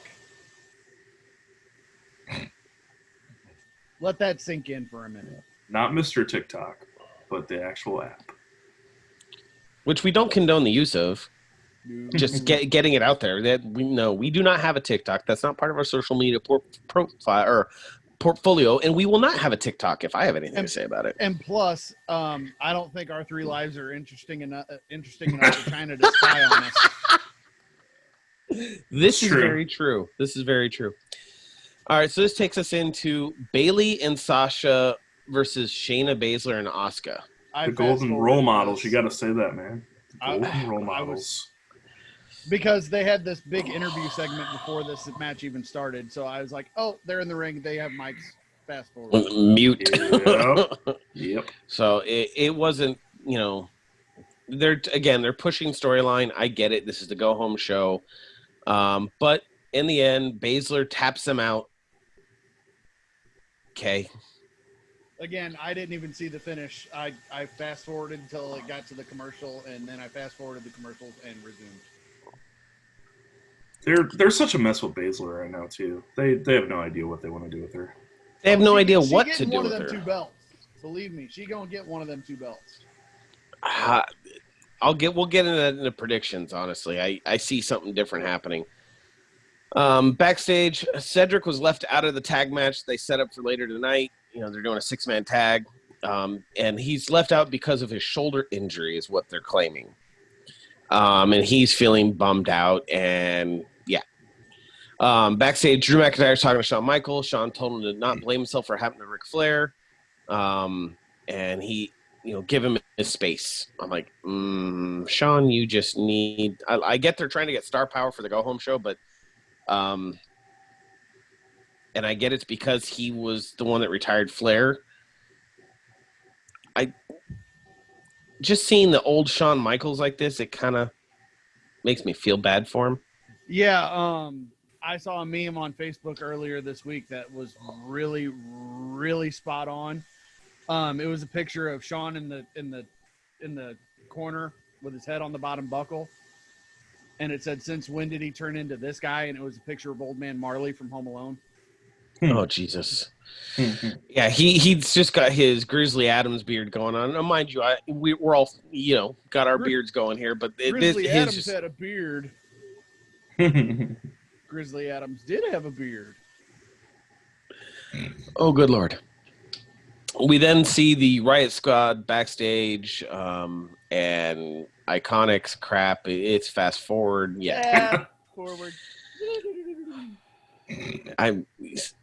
Let that sink in for a minute. Not Mr. TikTok, but the actual app. Which we don't condone the use of. Just getting it out there. That we do not have a TikTok. That's not part of our social media profile or portfolio, and we will not have a TikTok if I have anything to say about it. And plus, I don't think our 3 lives are interesting enough for China to spy on us. This is very true. This is very true. All right, so this takes us into Bayley and Sasha versus Shayna Baszler and Asuka. The golden role models. You got to say that, man. Golden role models. Because they had this big interview segment before this match even started, so I was like, "Oh, they're in the ring. They have mics." Fast forward. Mute. Yep. So it wasn't, they're pushing storyline. I get it. This is the go home show, but in the end, Baszler taps them out. Okay. Again, I didn't even see the finish. I fast forwarded until it got to the commercial, and then I fast forwarded the commercials and resumed. They're such a mess with Baszler right now too. They have no idea what they want to do with her. They have no idea what to do with her. One of them 2 belts. Believe me, she gonna get one of them 2 belts. We'll get into that in the predictions. Honestly, I see something different happening. Backstage, Cedric was left out of the tag match they set up for later tonight. They're doing a 6-man tag, and he's left out because of his shoulder injury, is what they're claiming. And he's feeling bummed out, and backstage, Drew McIntyre's talking to Shawn Michaels. Shawn told him to not blame himself for happening to Ric Flair, and he, give him his space. I'm like, Shawn, you just need. I get they're trying to get star power for the go home show, but, and I get it's because he was the one that retired Flair. Just seeing the old Shawn Michaels like this, it kind of makes me feel bad for him. Yeah, I saw a meme on Facebook earlier this week that was really, really spot on. It was a picture of Shawn in the corner with his head on the bottom buckle, and it said, "Since when did he turn into this guy?" And it was a picture of Old Man Marley from Home Alone. Oh, Jesus. Yeah, he's just got his Grizzly Adams beard going on. Now, mind you, we're all, got our beards going here, but Grizzly Adams had a beard. Grizzly Adams did have a beard. Oh, good Lord. We then see the Riot Squad backstage, and Iconics crap. It's fast forward. Yeah. Forward.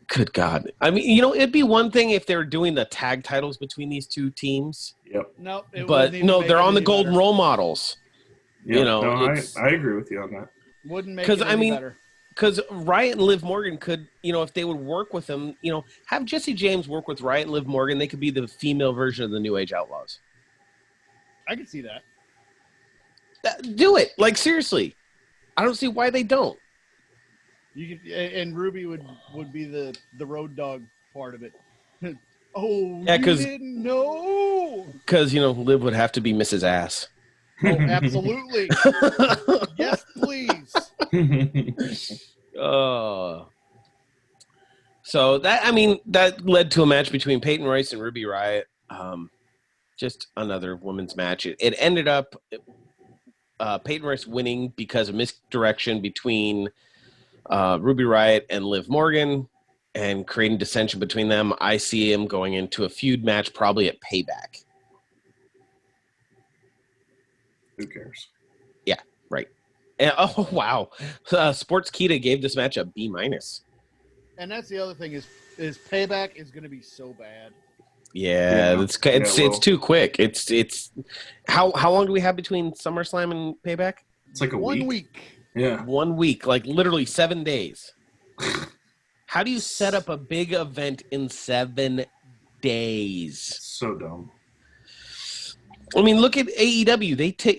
Good God. I mean, it'd be one thing if they were doing the tag titles between these 2 teams. Yep. Nope. But no, they're on the golden role models. Yep. I agree with you on that. Wouldn't make it any better. Because Riot and Liv Morgan could, if they would work with them, have Jesse James work with Riot and Liv Morgan, they could be the female version of the New Age Outlaws. I can see that. Do it. Like, seriously. I don't see why they don't. You could, and Ruby would be the road dog part of it. Oh, yeah, you didn't know? Because, Liv would have to be Mrs. Ass. Oh, absolutely. Yes, please. So that led to a match between Peyton Royce and Ruby Riott. Just another women's match. It ended up Peyton Royce winning because of misdirection between Ruby Riott and Liv Morgan and creating dissension between them. I see him going into a feud match probably at Payback. Who cares? Yeah, right. And, oh, wow. Sportskeeda gave this match a B-. And that's the other thing is Payback is going to be so bad. Yeah, it's too quick. It's how long do we have between SummerSlam and Payback? It's like a 1 week. Yeah. 1 week, like literally 7 days. How do you set up a big event in 7 days? So dumb. I mean, look at AEW.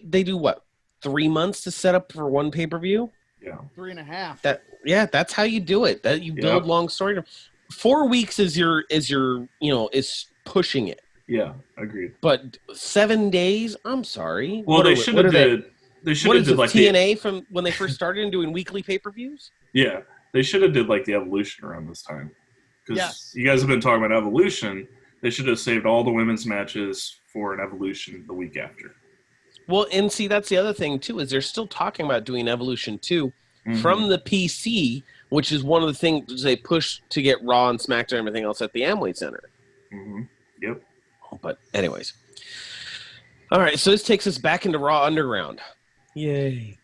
They do what? 3 months to set up for one pay-per-view? Yeah. 3.5. That's how you do it. That you build long story. 4 weeks is pushing it. Yeah, agreed. But 7 days? I'm sorry. Well, they should have did. They should have did like TNA from when they first started and doing weekly pay-per-views. Yeah, they should have did like the Evolution around this time. Because Yes. you guys have been talking about Evolution. They should have saved all the women's matches for an Evolution the week after. Well, and see, that's the other thing, too, is they're still talking about doing Evolution 2 from the PC, which is one of the things they push to get Raw and SmackDown and everything else at the Amway Center. Mm-hmm. Yep. But anyways. All right, so this takes us back into Raw Underground. Yay.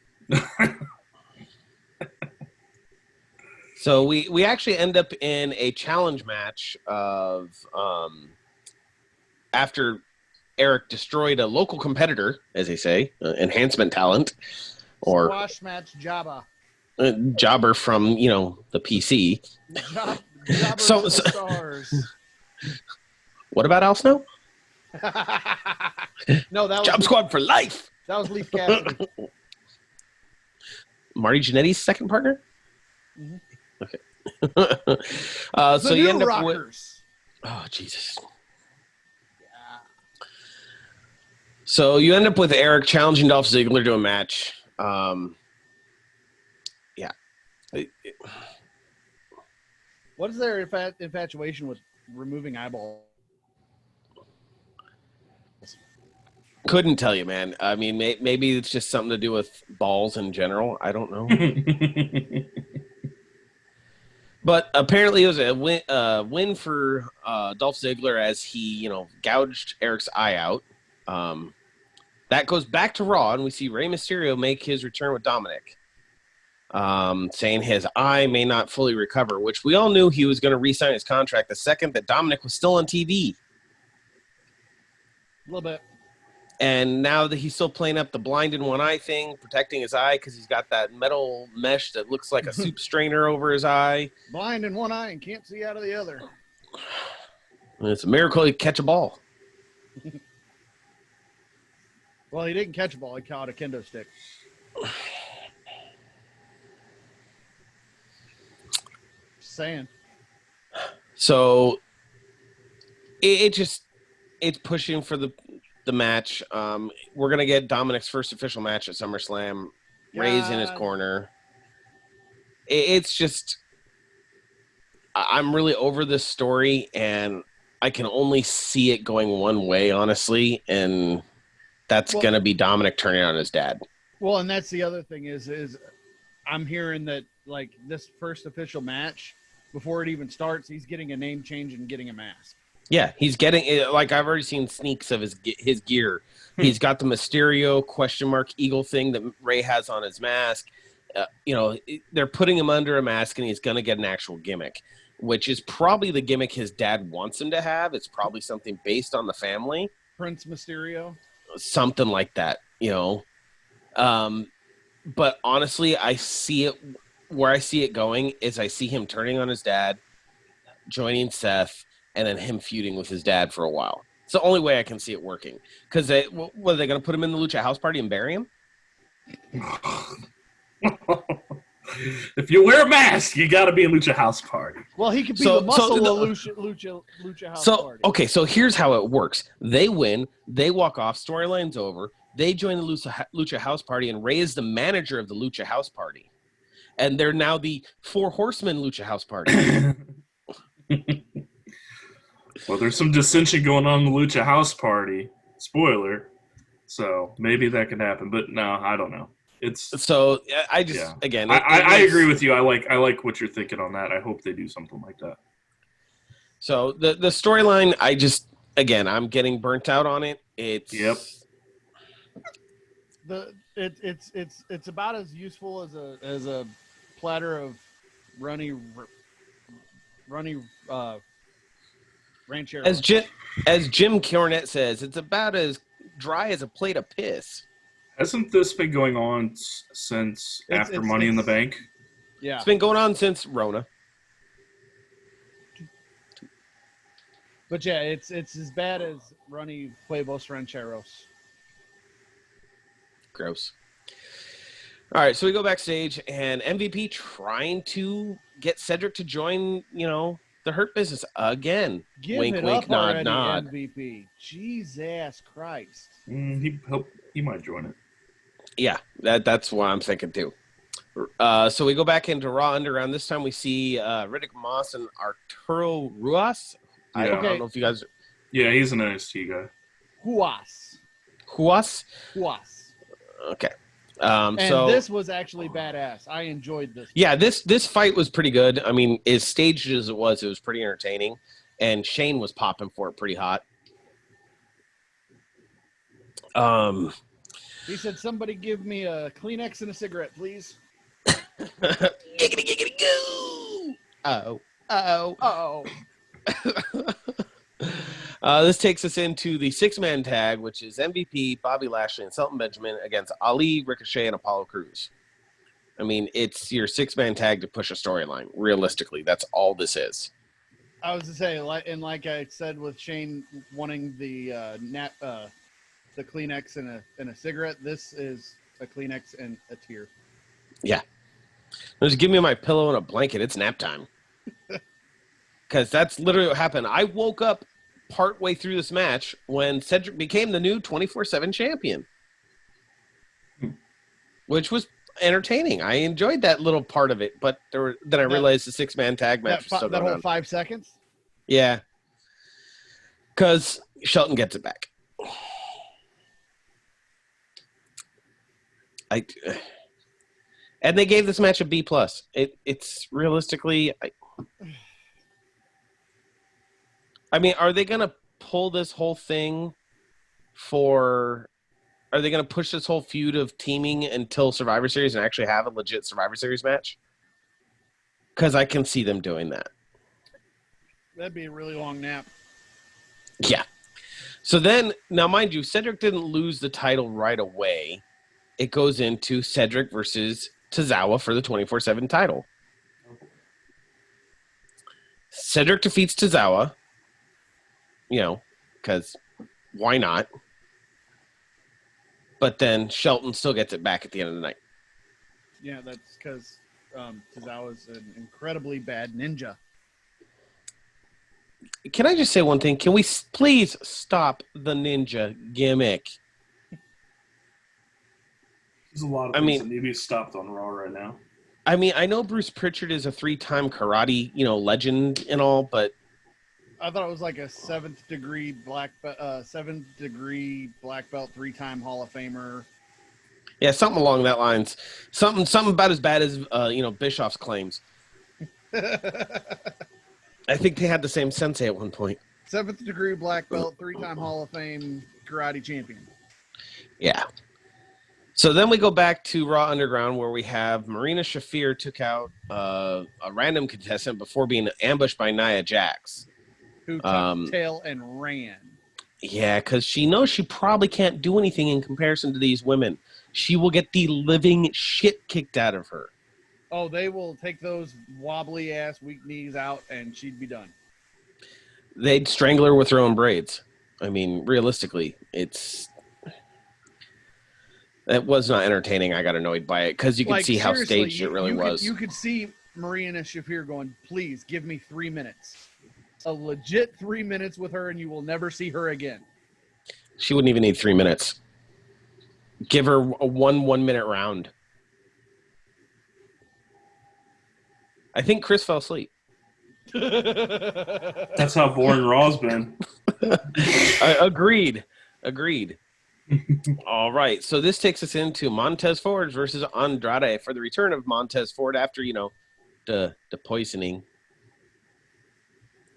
So we actually end up in a challenge match of after Eric destroyed a local competitor, as they say, enhancement talent, or Squash match Jabba. Jobber from, the PC. Jobber So- to the stars. What about Al Snow? No, that was Job Squad for life. That was Leaf Cassidy. Marty Jannetty's second partner? Mhm. Okay. The so you New end up with... Rockers. Oh, Jesus. Yeah. So you end up with Eric challenging Dolph Ziggler to a match. Yeah. What is their infatuation with removing eyeballs? Couldn't tell you, man. I mean, maybe it's just something to do with balls in general. I don't know. But apparently it was a win for Dolph Ziggler as he, gouged Eric's eye out. That goes back to Raw, and we see Rey Mysterio make his return with Dominic, saying his eye may not fully recover, which we all knew he was going to re-sign his contract the second that Dominic was still on TV. A little bit. And now that he's still playing up the blind in one eye thing, protecting his eye because he's got that metal mesh that looks like a soup strainer over his eye. Blind in one eye and can't see out of the other. And it's a miracle he catch a ball. Well, he didn't catch a ball. He caught a kendo stick. Just saying. So it's pushing for the match. We're going to get Dominic's first official match at SummerSlam. Ray's in his corner. It's just, I'm really over this story, and I can only see it going one way, honestly, and that's going to be Dominic turning on his dad. Well, and that's the other thing is I'm hearing that, like, this first official match, before it even starts, he's getting a name change and getting a mask. Yeah, he's getting, like, I've already seen sneaks of his gear. He's got the Mysterio eagle thing that Ray has on his mask. They're putting him under a mask, and he's going to get an actual gimmick, which is probably the gimmick his dad wants him to have. It's probably something based on the family. Prince Mysterio. Something like that, But honestly, I see it where I see it going is I see him turning on his dad, joining Seth, and then him feuding with his dad for a while. It's the only way I can see it working. Because are they going to put him in the Lucha House Party and bury him? If you wear a mask, you got to be a Lucha House Party. Well, he could be the muscle of Lucha House Party. Okay, so here's how it works. They win. They walk off. Storyline's over. They join the Lucha House Party, and Ray is the manager of the Lucha House Party. And they're now the Four Horsemen Lucha House Party. Well, there's some dissension going on in the Lucha House Party. Spoiler. So maybe that could happen, but no, I don't know. So I just again, I agree with you. I like what you're thinking on that. I hope they do something like that. So the storyline, I'm getting burnt out on it. It's It's about as useful as a platter of runny ranchero. As Jim Cornette says, it's about as dry as a plate of piss. Hasn't this been going on since after Money in the Bank? Yeah, it's been going on since Rona. But yeah, it's as bad as runny huevos rancheros. Gross. All right, so we go backstage, and MVP trying to get Cedric to join, the Hurt Business again. Give wink, it wink, up nod, already, nod. MVP. Jesus Christ. He might join it. Yeah, that's what I'm thinking too. So we go back into Raw Underground. This time we see Riddick Moss and Arturo Ruas. I Yeah. don't know if you guys... Yeah, he's an NXT guy. Huas. Okay. And so this was actually badass. I enjoyed this. Yeah, this fight was pretty good. I mean, as staged as it was pretty entertaining. And Shane was popping for it pretty hot. He said, somebody give me a Kleenex and a cigarette, please. Giggity, giggity, goo! Uh-oh. This takes us into the six-man tag, which is MVP, Bobby Lashley, and Shelton Benjamin against Ali, Ricochet, and Apollo Crews. I mean, it's your six-man tag to push a storyline. Realistically, that's all this is. I was to say, like I said with Shane wanting the the Kleenex and a cigarette, this is a Kleenex and a tear. Yeah. Just give me my pillow and a blanket. It's nap time. Because that's literally what happened. I woke up partway through this match when Cedric became the new 24/7 champion, which was entertaining. I enjoyed that little part of it, but then I realized the six-man tag match was still that going whole on. 5 seconds. Yeah, because Shelton gets it back. And they gave this match a B+. It's realistically, I mean, are they going to pull this whole thing are they going to push this whole feud of teaming until Survivor Series and actually have a legit Survivor Series match? Because I can see them doing that. That'd be a really long nap. Yeah. So then, now mind you, Cedric didn't lose the title right away. It goes into Cedric versus Tozawa for the 24/7 title. Cedric defeats Tozawa, because why not? But then Shelton still gets it back at the end of the night. Yeah, that's because Tozawa's an incredibly bad ninja. Can I just say one thing? Can we please stop the ninja gimmick? There's a lot of things that need to be stopped on Raw right now. I mean, I know Bruce Pritchard is a 3-time karate, legend and all, but I thought it was like a seventh degree black belt, 3-time Hall of Famer. Yeah, something along that lines. Something about as bad as Bischoff's claims. I think they had the same sensei at one point. 7th degree black belt, 3-time Hall of Fame karate champion. Yeah. So then we go back to Raw Underground where we have Marina Shafir took out a random contestant before being ambushed by Nia Jax. Who took tail and ran. Yeah, because she knows she probably can't do anything in comparison to these women. She will get the living shit kicked out of her. Oh, they will take those wobbly-ass weak knees out, and she'd be done. They'd strangle her with their own braids. I mean, realistically, it was not entertaining. I got annoyed by it because you could see how staged it really was. You could see Marina Shafir going, please, give me 3 minutes. A legit 3 minutes with her, and you will never see her again. She wouldn't even need 3 minutes. Give her a 1-minute round. I think Chris fell asleep. That's how boring Raw's been. Agreed. All right. So this takes us into Montez Ford versus Andrade for the return of Montez Ford after, the poisoning.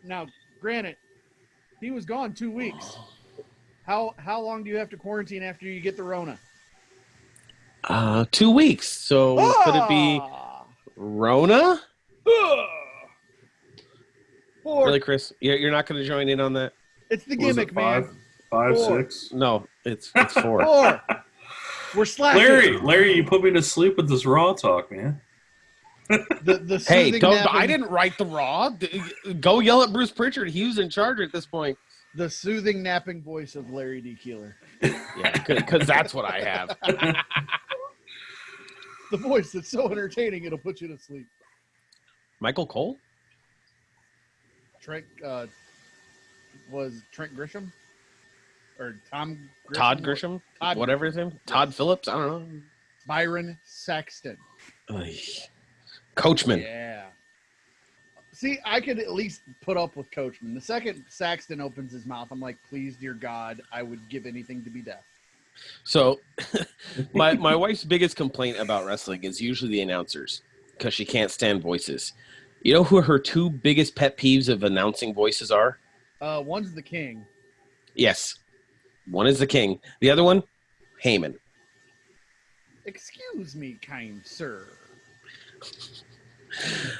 Now, granted, he was gone 2 weeks. How long do you have to quarantine after you get the Rona? 2 weeks. So could it be Rona? Really, Chris? You're not going to join in on that? It's the gimmick, man. 5, 4. 6? No, it's 4. 4. We're slacking. Larry, you put me to sleep with this Raw talk, man. Hey, I didn't write the Raw. Go yell at Bruce Pritchard. He was in charge at this point. The soothing, napping voice of Larry D. Keeler. Yeah, because that's what I have. The voice that's so entertaining it'll put you to sleep. Michael Cole? Trent Grisham? Or Tom Grisham? Todd Grisham? Whatever his name. Todd Phillips? I don't know. Byron Saxton. Oy. Coachman. Yeah. See, I could at least put up with Coachman. The second Saxton opens his mouth, I'm like, please, dear God, I would give anything to be deaf. So my wife's biggest complaint about wrestling is usually the announcers because she can't stand voices. You know who her two biggest pet peeves of announcing voices are? One's the King. Yes. One is the King. The other one, Heyman. Excuse me, kind sir.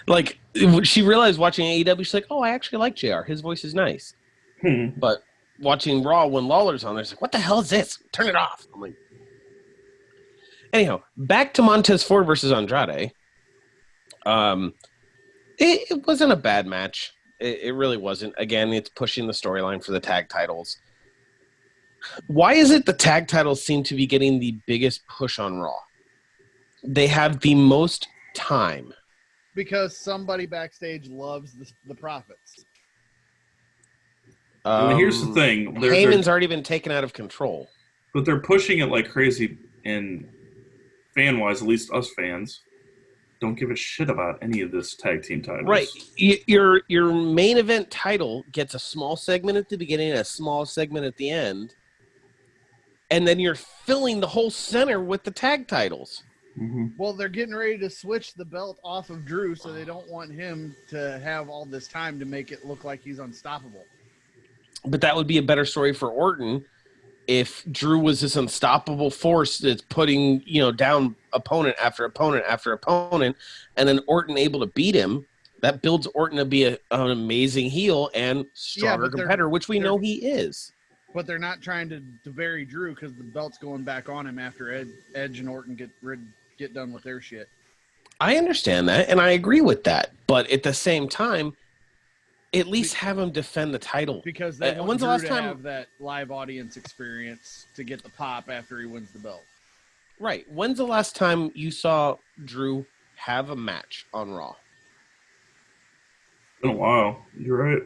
Like, she realized watching AEW, she's like, oh, I actually like JR. His voice is nice. But watching Raw when Lawler's on there, it's like, what the hell is this? Turn it off. I'm like, anyhow, back to Montez Ford versus Andrade. It wasn't a bad match. It really wasn't. Again, it's pushing the storyline for the tag titles. Why is it the tag titles seem to be getting the biggest push on Raw? They have the most time. Because somebody backstage loves the Profits. Here's the thing. Heyman's already been taken out of control. But they're pushing it like crazy, and fan-wise, at least us fans, don't give a shit about any of this tag team titles. Right. Your main event title gets a small segment at the beginning and a small segment at the end. And then you're filling the whole center with the tag titles. Mm-hmm. Well, they're getting ready to switch the belt off of Drew, so they don't want him to have all this time to make it look like he's unstoppable. But that would be a better story for Orton if Drew was this unstoppable force that's putting, down opponent after opponent after opponent, and then Orton able to beat him. That builds Orton to be an amazing heel and stronger competitor, which we know he is. But they're not trying to bury Drew because the belt's going back on him after Edge and Orton get done with their shit. I understand that, and I agree with that. But at the same time, at least have him defend the title. Because they want when's Drew the last to time have that live audience experience to get the pop after he wins the belt. Right. When's the last time you saw Drew have a match on Raw? It's been a while. You're right.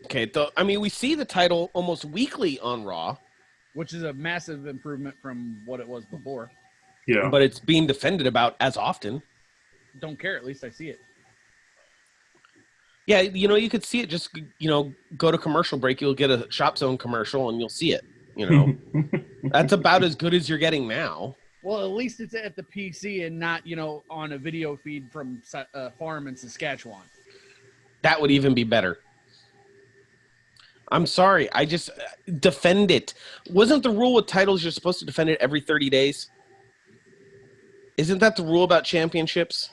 Okay, we see the title almost weekly on Raw. Which is a massive improvement from what it was before. Yeah. But it's being defended about as often. Don't care. At least I see it. Yeah, you could see it. Just, go to commercial break. You'll get a Shop Zone commercial and you'll see it. That's about as good as you're getting now. Well, at least it's at the PC and not, on a video feed from a farm in Saskatchewan. That would even be better. I'm sorry. I just defend it. Wasn't the rule with titles you're supposed to defend it every 30 days? Isn't that the rule about championships?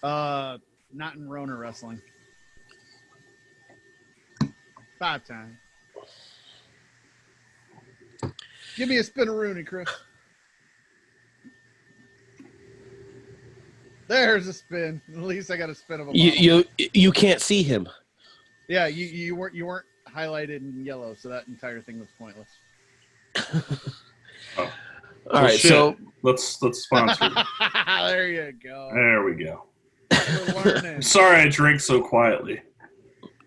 Not in Rona wrestling. 5 times. Give me a spin-a-rooney, Chris. There's a spin. At least I got a spin of a bottle. You can't see him. Yeah, you weren't highlighted in yellow, so that entire thing was pointless. All right, so let's sponsor. There you go. There we go. We're learning. Sorry, I drink so quietly.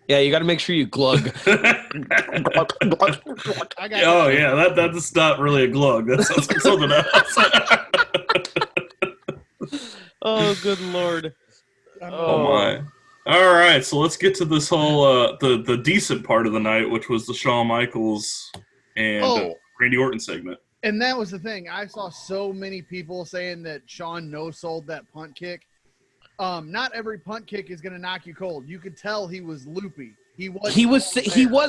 Yeah, you got to make sure you glug. That's not really a glug. That sounds like something else. Oh, good Lord. Oh my. All right, so let's get to this whole the decent part of the night, which was the Shawn Michaels and Randy Orton segment. And that was the thing. I saw so many people saying that Shawn no-sold that punt kick. Not every punt kick is going to knock you cold. You could tell he was loopy. He was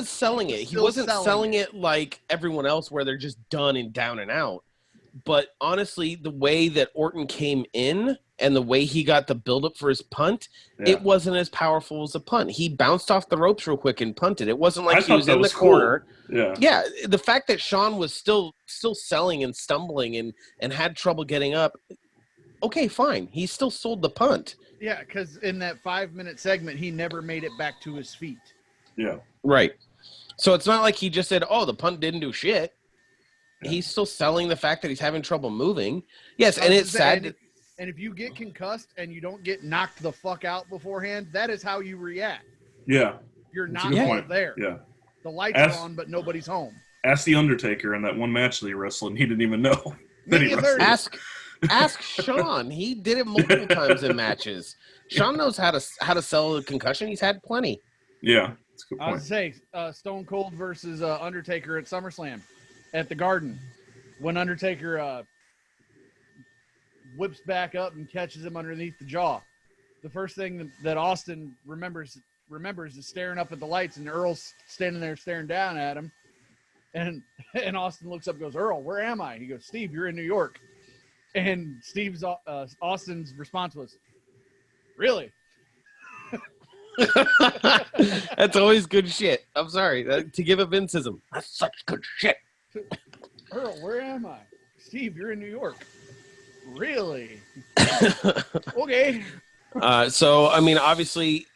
selling it. He wasn't selling it like everyone else where they're just done and down and out. But honestly, the way that Orton came in and the way he got the buildup for his punt, it wasn't as powerful as a punt. He bounced off the ropes real quick and punted. It wasn't like he was in the corner. Cool. Yeah. The fact that Shawn was still selling and stumbling and had trouble getting up, okay, fine. He still sold the punt. Yeah, because in that 5-minute segment, he never made it back to his feet. Yeah. Right. So it's not like he just said, the punt didn't do shit. Yeah. He's still selling the fact that he's having trouble moving. Yes, and it's sad. And if you get concussed and you don't get knocked the fuck out beforehand, that is how you react. Yeah. You're not all there. Yeah. The lights are on, but nobody's home. Ask The Undertaker in that one match that he wrestled, and he didn't even know. Then Give he me a wrestled. 30. Ask Sean. He did it multiple times in matches. Sean knows how to sell a concussion. He's had plenty. Yeah, that's a good I was point. say Stone Cold versus Undertaker at SummerSlam at the Garden. When Undertaker whips back up and catches him underneath the jaw, the first thing that Austin remembers is staring up at the lights, and Earl's standing there staring down at him. And Austin looks up and goes, "Earl, where am I?" He goes, "Steve, you're in New York." And Austin's response was, "Really?" That's always good shit. I'm sorry to give a Vinceism. That's such good shit. "Earl, where am I?" "Steve, you're in New York." "Really?" "Okay." So I mean, obviously,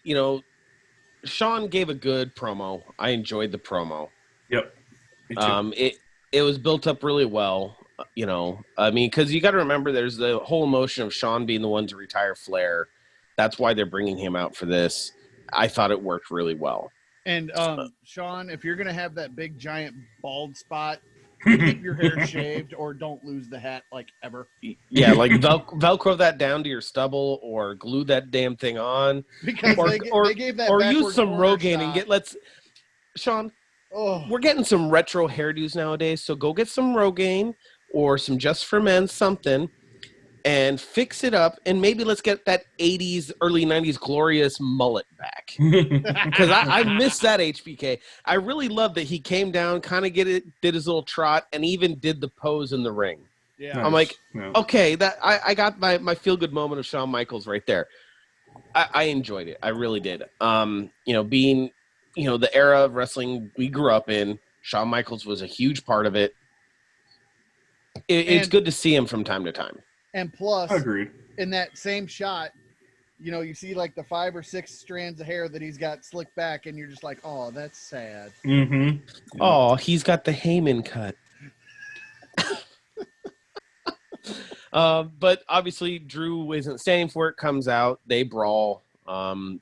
Sean gave a good promo. I enjoyed the promo. Yep. Me too. It was built up really well. I mean, because you got to remember, there's the whole emotion of Sean being the one to retire Flair. That's why they're bringing him out for this. I thought it worked really well. And Sean, if you're gonna have that big giant bald spot, keep your hair shaved or don't lose the hat like ever. Yeah, like Velcro that down to your stubble or glue that damn thing on. Because they gave that or backward use some corner Rogaine shot. and Sean, Oh, we're getting some retro hairdos nowadays, so go get some Rogaine or some Just for Men something and fix it up, and maybe let's get that 80s, early 90s glorious mullet back. Because I miss that HBK. I really loved that he came down, kind of did his little trot, and even did the pose in the ring. yeah. Nice. I'm like, Yeah. okay, that I got my feel-good moment of Shawn Michaels right there. I enjoyed it. I really did. Being, the era of wrestling we grew up in, Shawn Michaels was a huge part of it. It's good to see him from time to time. And plus, Agreed. in that same shot, you see like the 5 or 6 strands of hair that he's got slicked back, and you're just like, oh, that's sad. Mm-hmm. Oh, he's got the Heyman cut. But obviously, Drew isn't standing for it. Comes out, they brawl.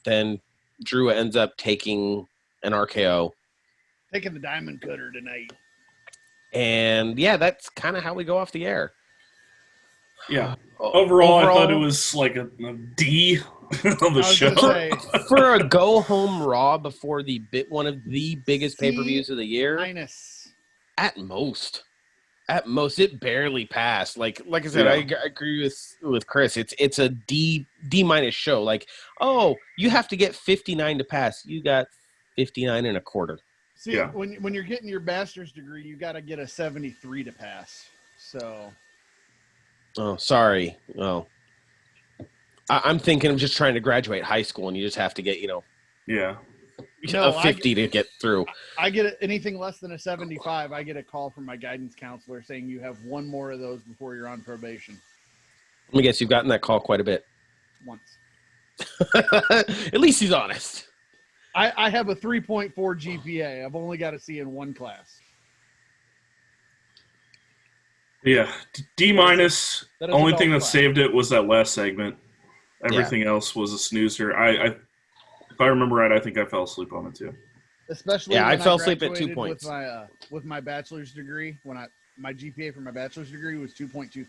Then Drew ends up taking an RKO. Taking the diamond cutter tonight. And yeah, that's kind of how we go off the air. Yeah. Overall, I thought it was like a D on the show. For a go-home Raw before one of the biggest pay-per-views of the year. Minus. At most, it barely passed. Like I said, I agree with Chris. It's a D minus show. Like, oh, you have to get 59 to pass. You got 59 and a quarter. See, when you're getting your bachelor's degree, you got to get a 73 to pass. So. Oh, sorry. Oh, I'm thinking of just trying to graduate high school, and you just have to get, a 50 to get through. I get anything less than a 75. I get a call from my guidance counselor saying you have one more of those before you're on probation. Let me guess, you've gotten that call quite a bit. Once. At least he's honest. I have a 3.4 GPA. I've only got a C in one class. Yeah, D minus. Only thing that class. saved it was that last segment. Everything else was a snoozer. If I remember right, I think I fell asleep on it too. Especially I when fell asleep at 2 graduated points with my bachelor's degree. My GPA for my bachelor's degree was 2.23.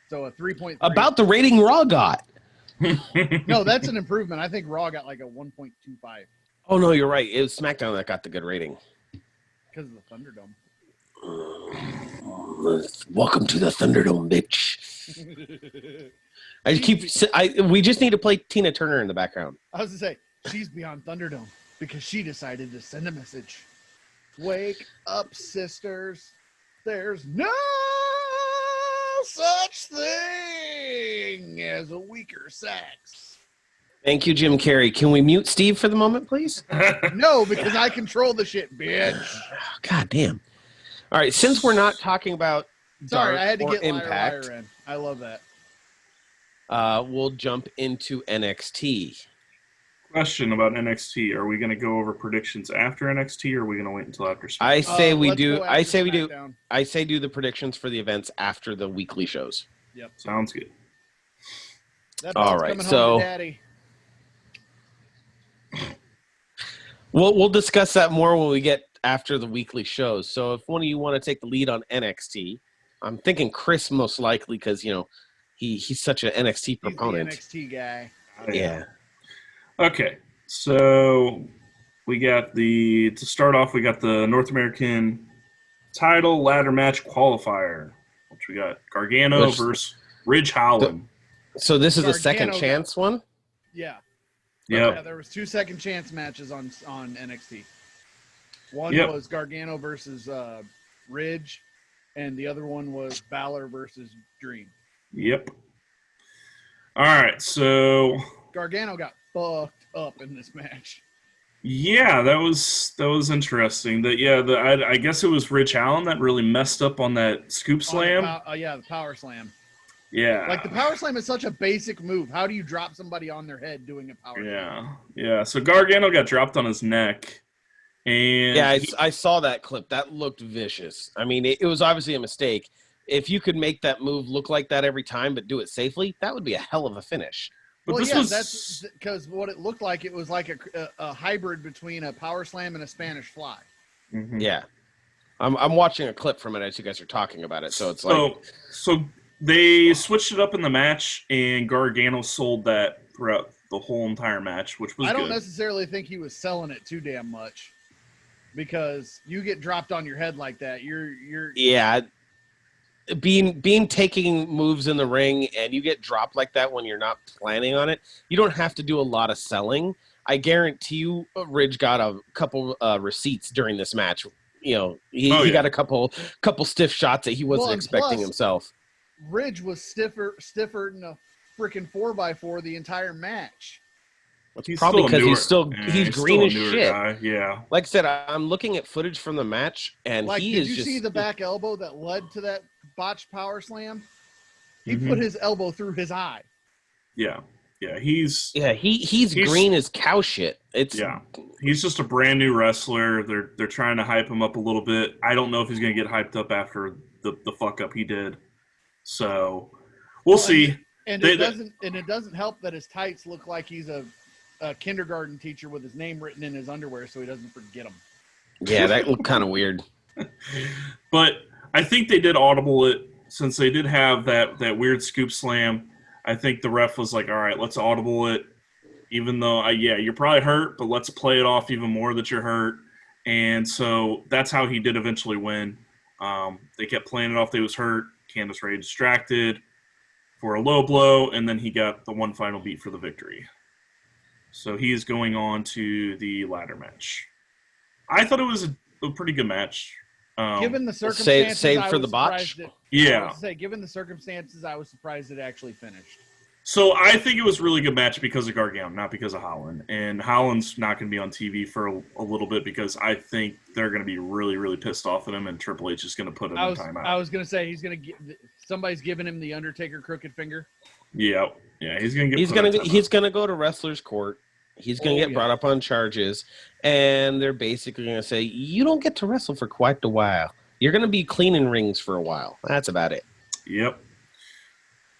So a 3.3. About the rating Raw got. No, that's an improvement. I think Raw got like a 1.25 Oh no, you're right. It was SmackDown that got the good rating. because of the Thunderdome. Welcome to the Thunderdome, bitch. We just need to play Tina Turner in the background. I was to say she's beyond Thunderdome because she decided to send a message. Wake up, sisters. There's no such thing as a weaker sex. Thank you, Jim Carrey. Can we mute Steve for the moment, please? No, because I control the shit, bitch. God damn. All right, since we're not talking about Sorry, I had to or get Impact, liar in. I love that. We'll jump into NXT. Question about NXT: are we going to go over predictions after NXT, or are we going to wait until after? I say we let's do. go I after say we do. SmackDown. I say do the predictions for the events after the weekly shows. Yep. Sounds good. That All belt's right, coming so- home to Daddy. We'll discuss that more when we get after the weekly shows. So if one of you want to take the lead on NXT, I'm thinking Chris most likely because he's such an NXT proponent. He's the NXT guy. Yeah. Okay, so we got to start off, we got the North American title ladder match qualifier, which we got Gargano versus Ridge Holland. So this is the Gargano second chance one? Yeah. Yep. Yeah, there was 2 second chance matches on NXT. One Yep. was Gargano versus Ridge, and the other one was Balor versus Dream. Yep. All right, so Gargano got fucked up in this match. yeah, that was interesting. I guess it was Ridge Holland that really messed up on that scoop slam. The power slam. Yeah. Like, the power slam is such a basic move. How do you drop somebody on their head doing a power slam? Yeah. So Gargano got dropped on his neck. And yeah, I saw that clip. That looked vicious. I mean, it was obviously a mistake. If you could make that move look like that every time but do it safely, that would be a hell of a finish. But that's because what it looked like, it was like a hybrid between a power slam and a Spanish fly. Mm-hmm. Yeah. I'm watching a clip from it as you guys are talking about it, so it's like... So they switched it up in the match, and Gargano sold that throughout the whole entire match, which was good. I don't necessarily think he was selling it too damn much, because you get dropped on your head like that, you're Yeah. Being taking moves in the ring and you get dropped like that when you're not planning on it, you don't have to do a lot of selling. I guarantee you Ridge got a couple receipts during this match. He got a couple stiff shots that he wasn't expecting himself. Ridge was stiffer than a freaking 4x4 the entire match. It's probably because he's green as shit. Guy. Yeah. Like I said, I'm looking at footage from the match, and did you see the back elbow that led to that botched power slam? He Mm-hmm. put his elbow through his eye. Yeah. He's green as cow shit. He's just a brand new wrestler. They're trying to hype him up a little bit. I don't know if he's going to get hyped up after the fuck up he did. So we'll see. It doesn't help that his tights look like he's a kindergarten teacher with his name written in his underwear, so he doesn't forget them. Yeah, that looked kind of weird. But I think they did audible it, since they did have that weird scoop slam. I think the ref was like, all right, let's audible it, even though, you're probably hurt, but let's play it off even more that you're hurt. And so that's how he did eventually win. They kept playing it off that he was hurt. Candice Ray distracted for a low blow, and then he got the one final beat for the victory. So he is going on to the ladder match. I thought it was a pretty good match. Given the circumstances, save for the botch. Given the circumstances, I was surprised it actually finished. So I think it was a really good match because of Gargano, not because of Holland. And Holland's not going to be on TV for a little bit because I think they're going to be really, really pissed off at him, and Triple H is going to put him in timeout. I was going to say somebody's giving him the Undertaker crooked finger. Yeah, he's going to get. He's going to go to wrestler's court. He's going to get brought up on charges, and they're basically going to say, "You don't get to wrestle for quite a while. You're going to be cleaning rings for a while." That's about it. Yep.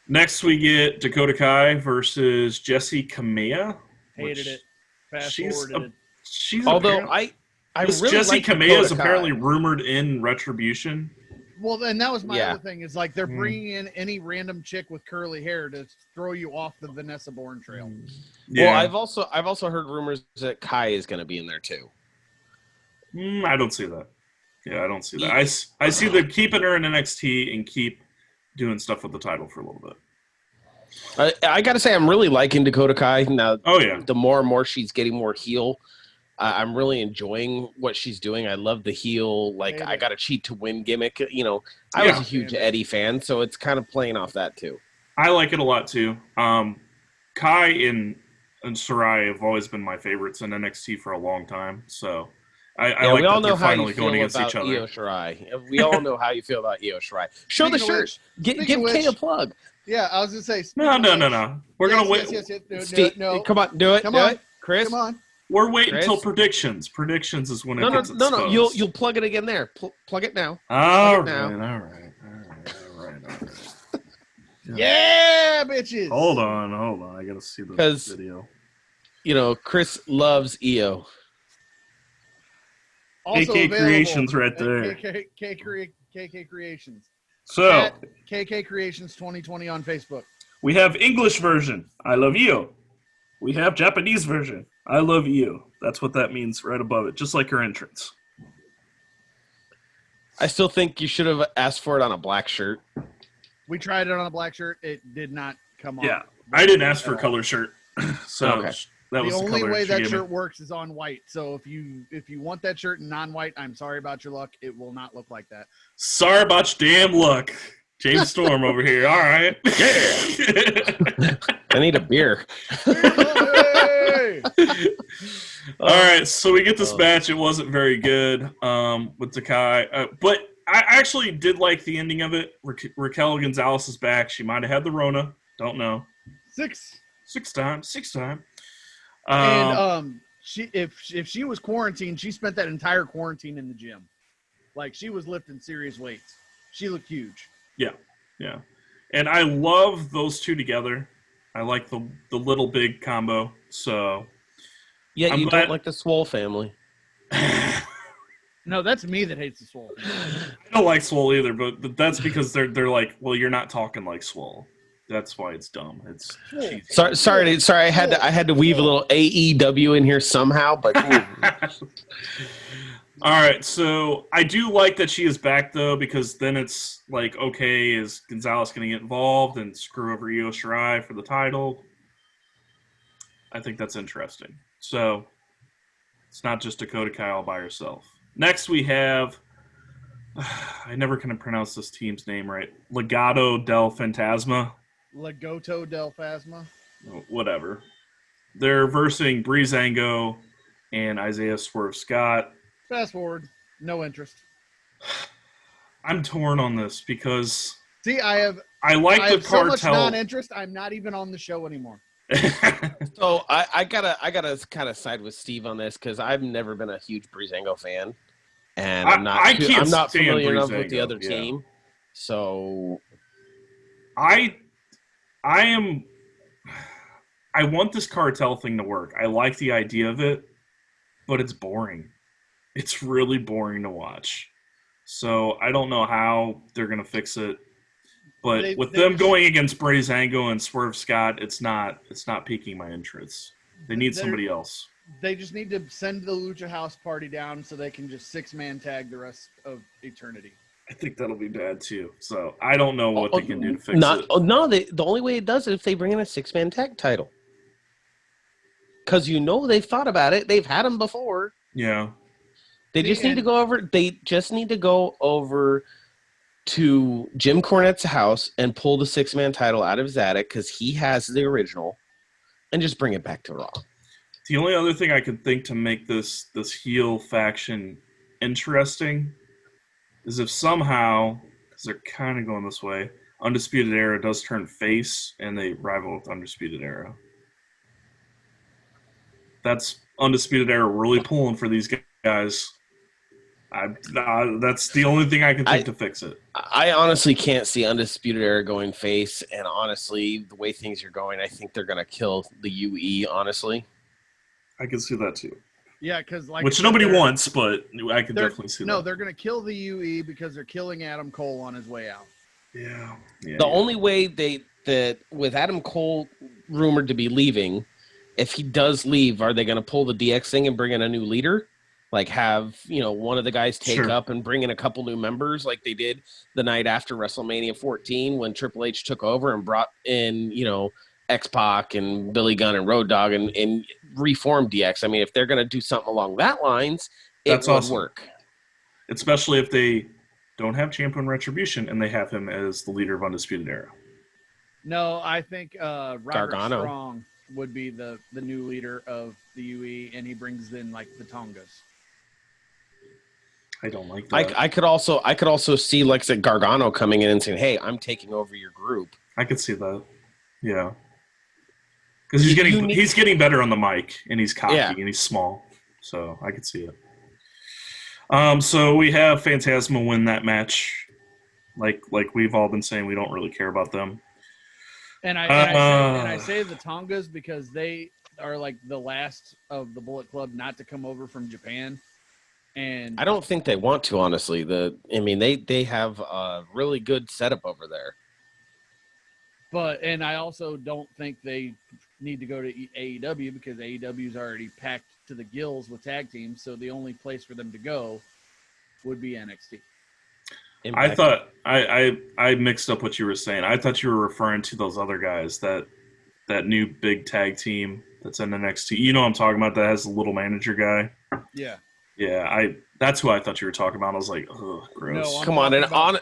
Next, we get Dakota Kai versus Jessie Kamea. Hated it. Fast forwarded it. Although I really Jessie like Kamea is Dakota apparently Kai. rumored in Retribution. Well, and that was my other thing. Is like they're bringing in any random chick with curly hair to throw you off the Vanessa Bourne trail. Yeah. Well, I've also heard rumors that Kai is going to be in there too. I don't see that. Yeah, I don't see that. I see them keeping her in NXT and keep doing stuff with the title for a little bit. I got to say, I'm really liking Dakota Kai now. Oh yeah. The more and more she's getting more heel, I'm really enjoying what she's doing. I love the heel, I got to cheat to win gimmick. I was a huge Eddie fan, so it's kind of playing off that too. I like it a lot too. Kai and Sarai have always been my favorites in NXT for a long time. So I like that they're finally going against each other. Io Shirai. We all know how you feel about Io Shirai. Show the shirt. Give Kay a plug. Yeah, I was going to say. No. We're going to wait. Yes, no. Come on, do it. Come on. Chris. Come on. We're waiting until predictions. Predictions is when it gets exposed. No. You'll plug it again there. Plug it now. All right. Yeah, bitches. Hold on. I got to see the video. Chris loves Io. Also KK available. Creations right there. KK Creations. So At KK Creations 2020 on Facebook. we have English version. I love you. We have Japanese version. I love you. That's what that means right above it, just like her entrance. I still think you should have asked for it on a black shirt. We tried it on a black shirt. It did not come off. Yeah, I didn't ask for a color shirt, so Okay. that was The the only color way she that gave shirt me. works is on white. So if you want that shirt in non-white, I'm sorry about your luck. It will not look like that. Sorry about your damn luck, James Storm over here. All right. I need a beer. Hey! All right, so we get this match. It wasn't very good with Takai, but I actually did like the ending of it. Raquel Gonzalez is back. She might have had the Rona. Don't know. Six time. And she if she was quarantined, she spent that entire quarantine in the gym. Like, she was lifting serious weights. She looked huge. Yeah. And I love those two together. I like the little big combo. So Yeah, I'm you glad- don't like the Swole family. No, that's me that hates the Swole. I don't like Swole either, but that's because they're like, well, you're not talking like Swole. That's why it's dumb. It's cheesy. Sorry. I had to weave a little AEW in here somehow, but All right, so I do like that she is back though, because then it's like, okay, is Gonzalez going to get involved and screw over Io Shirai for the title? I think that's interesting. So it's not just Dakota Kai all by herself. Next we have, I never can pronounce this team's name right, Legado del Fantasma. Legoto del Phasma. Whatever. They're versing Breezango and Isaiah Swerve Scott. Fast forward. No interest. I'm torn on this because See, I like the have so much cartel. non-interest, I'm not even on the show anymore. so I gotta kind of side with Steve on this because I've never been a huge Breezango fan, and I'm not familiar enough with the other team. So I want this cartel thing to work. I like the idea of it, but it's boring. It's really boring to watch. So I don't know how they're going to fix it. But with them going against Breezango and Swerve Scott, it's not piquing my interest. They need somebody else. They just need to send the Lucha House Party down so they can just 6-man tag the rest of eternity. I think that'll be bad too. So I don't know what they can do to fix it. No, the only way it does is if they bring in a 6-man tag title. Because they've thought about it. They've had them before. Yeah. They just need to go over. They just need to go over to Jim Cornette's house and pull the 6-man title out of his attic because he has the original, and just bring it back to Raw. The only other thing I could think to make this heel faction interesting is if somehow, because they're kind of going this way, Undisputed Era does turn face and they rival with Undisputed Era. That's Undisputed Era really pulling for these guys. That's the only thing I can think to fix it. I honestly can't see Undisputed Era going face, and honestly, the way things are going, I think they're going to kill the UE, honestly. I can see that too. Yeah, because which nobody wants, but I can definitely see that. No, they're going to kill the UE because they're killing Adam Cole on his way out. Yeah. The only way that with Adam Cole rumored to be leaving, if he does leave, are they going to pull the DX thing and bring in a new leader? Like have, one of the guys take up and bring in a couple new members like they did the night after WrestleMania 14 when Triple H took over and brought in, X-Pac and Billy Gunn and Road Dogg and reformed DX. I mean, if they're going to do something along that lines, it would work. Especially if they don't have Champion Retribution and they have him as the leader of Undisputed Era. No, I think Robert Gargano Strong would be the new leader of the UE, and he brings in like the Tongas. I don't like that. I could also see, like I said, Gargano coming in and saying, "Hey, I'm taking over your group." I could see that. Yeah, because he's getting better on the mic, and he's cocky and he's small, so I could see it. So we have Phantasma win that match. Like we've all been saying, we don't really care about them. And I say the Tongas because they are like the last of the Bullet Club not to come over from Japan. And I don't think they want to, honestly. They have a really good setup over there. and I also don't think they need to go to AEW because AEW is already packed to the gills with tag teams. So the only place for them to go would be NXT. I Impact. thought I mixed up what you were saying. I thought you were referring to those other guys, that new big tag team that's in NXT. You know what I'm talking about? That has the little manager guy. Yeah. Yeah, that's who I thought you were talking about. I was like, ugh, gross. No, I'm Come on, talking and about-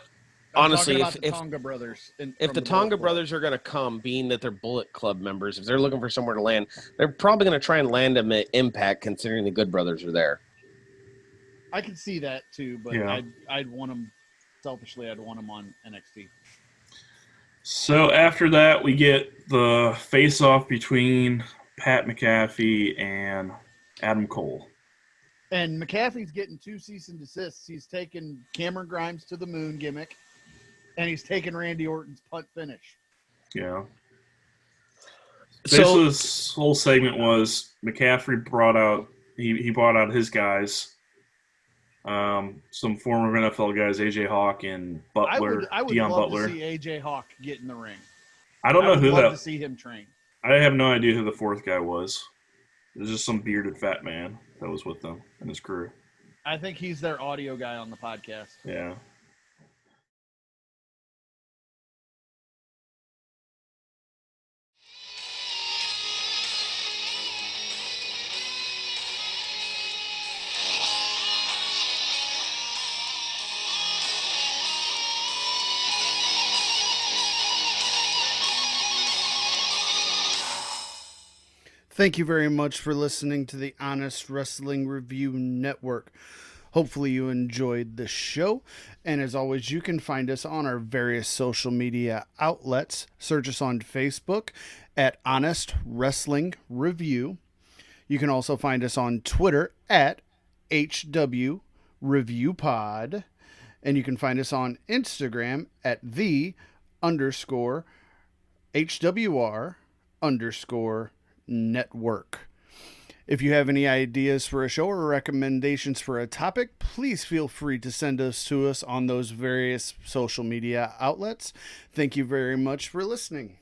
honestly, I'm talking about if the Tonga brothers, if the Tonga brothers are going to come, being that they're Bullet Club members, if they're looking for somewhere to land, they're probably going to try and land them at Impact, considering the Good Brothers are there. I can see that too, but Yeah. I'd want them selfishly. I'd want them on NXT. So after that, we get the face-off between Pat McAfee and Adam Cole. And McAfee's getting 2 cease and desists. He's taking Cameron Grimes to the moon gimmick, and he's taking Randy Orton's punt finish. Yeah. So Basically, this whole segment was McCaffrey brought out he brought out his guys, some former NFL guys, AJ Hawk and Butler, I would Deion love Butler. to see AJ Hawk get in the ring. I don't know would who love that. to see him train. I have no idea who the fourth guy was. It was just some bearded fat man that was with them and his crew. I think he's their audio guy on the podcast. Yeah. Thank you very much for listening to the Honest Wrestling Review Network. Hopefully you enjoyed the show. And as always, you can find us on our various social media outlets. Search us on Facebook at Honest Wrestling Review. You can also find us on Twitter at HW Review Pod. And you can find us on Instagram at _HWR_network. If you have any ideas for a show or recommendations for a topic, please feel free to send us to us on those various social media outlets. Thank you very much for listening.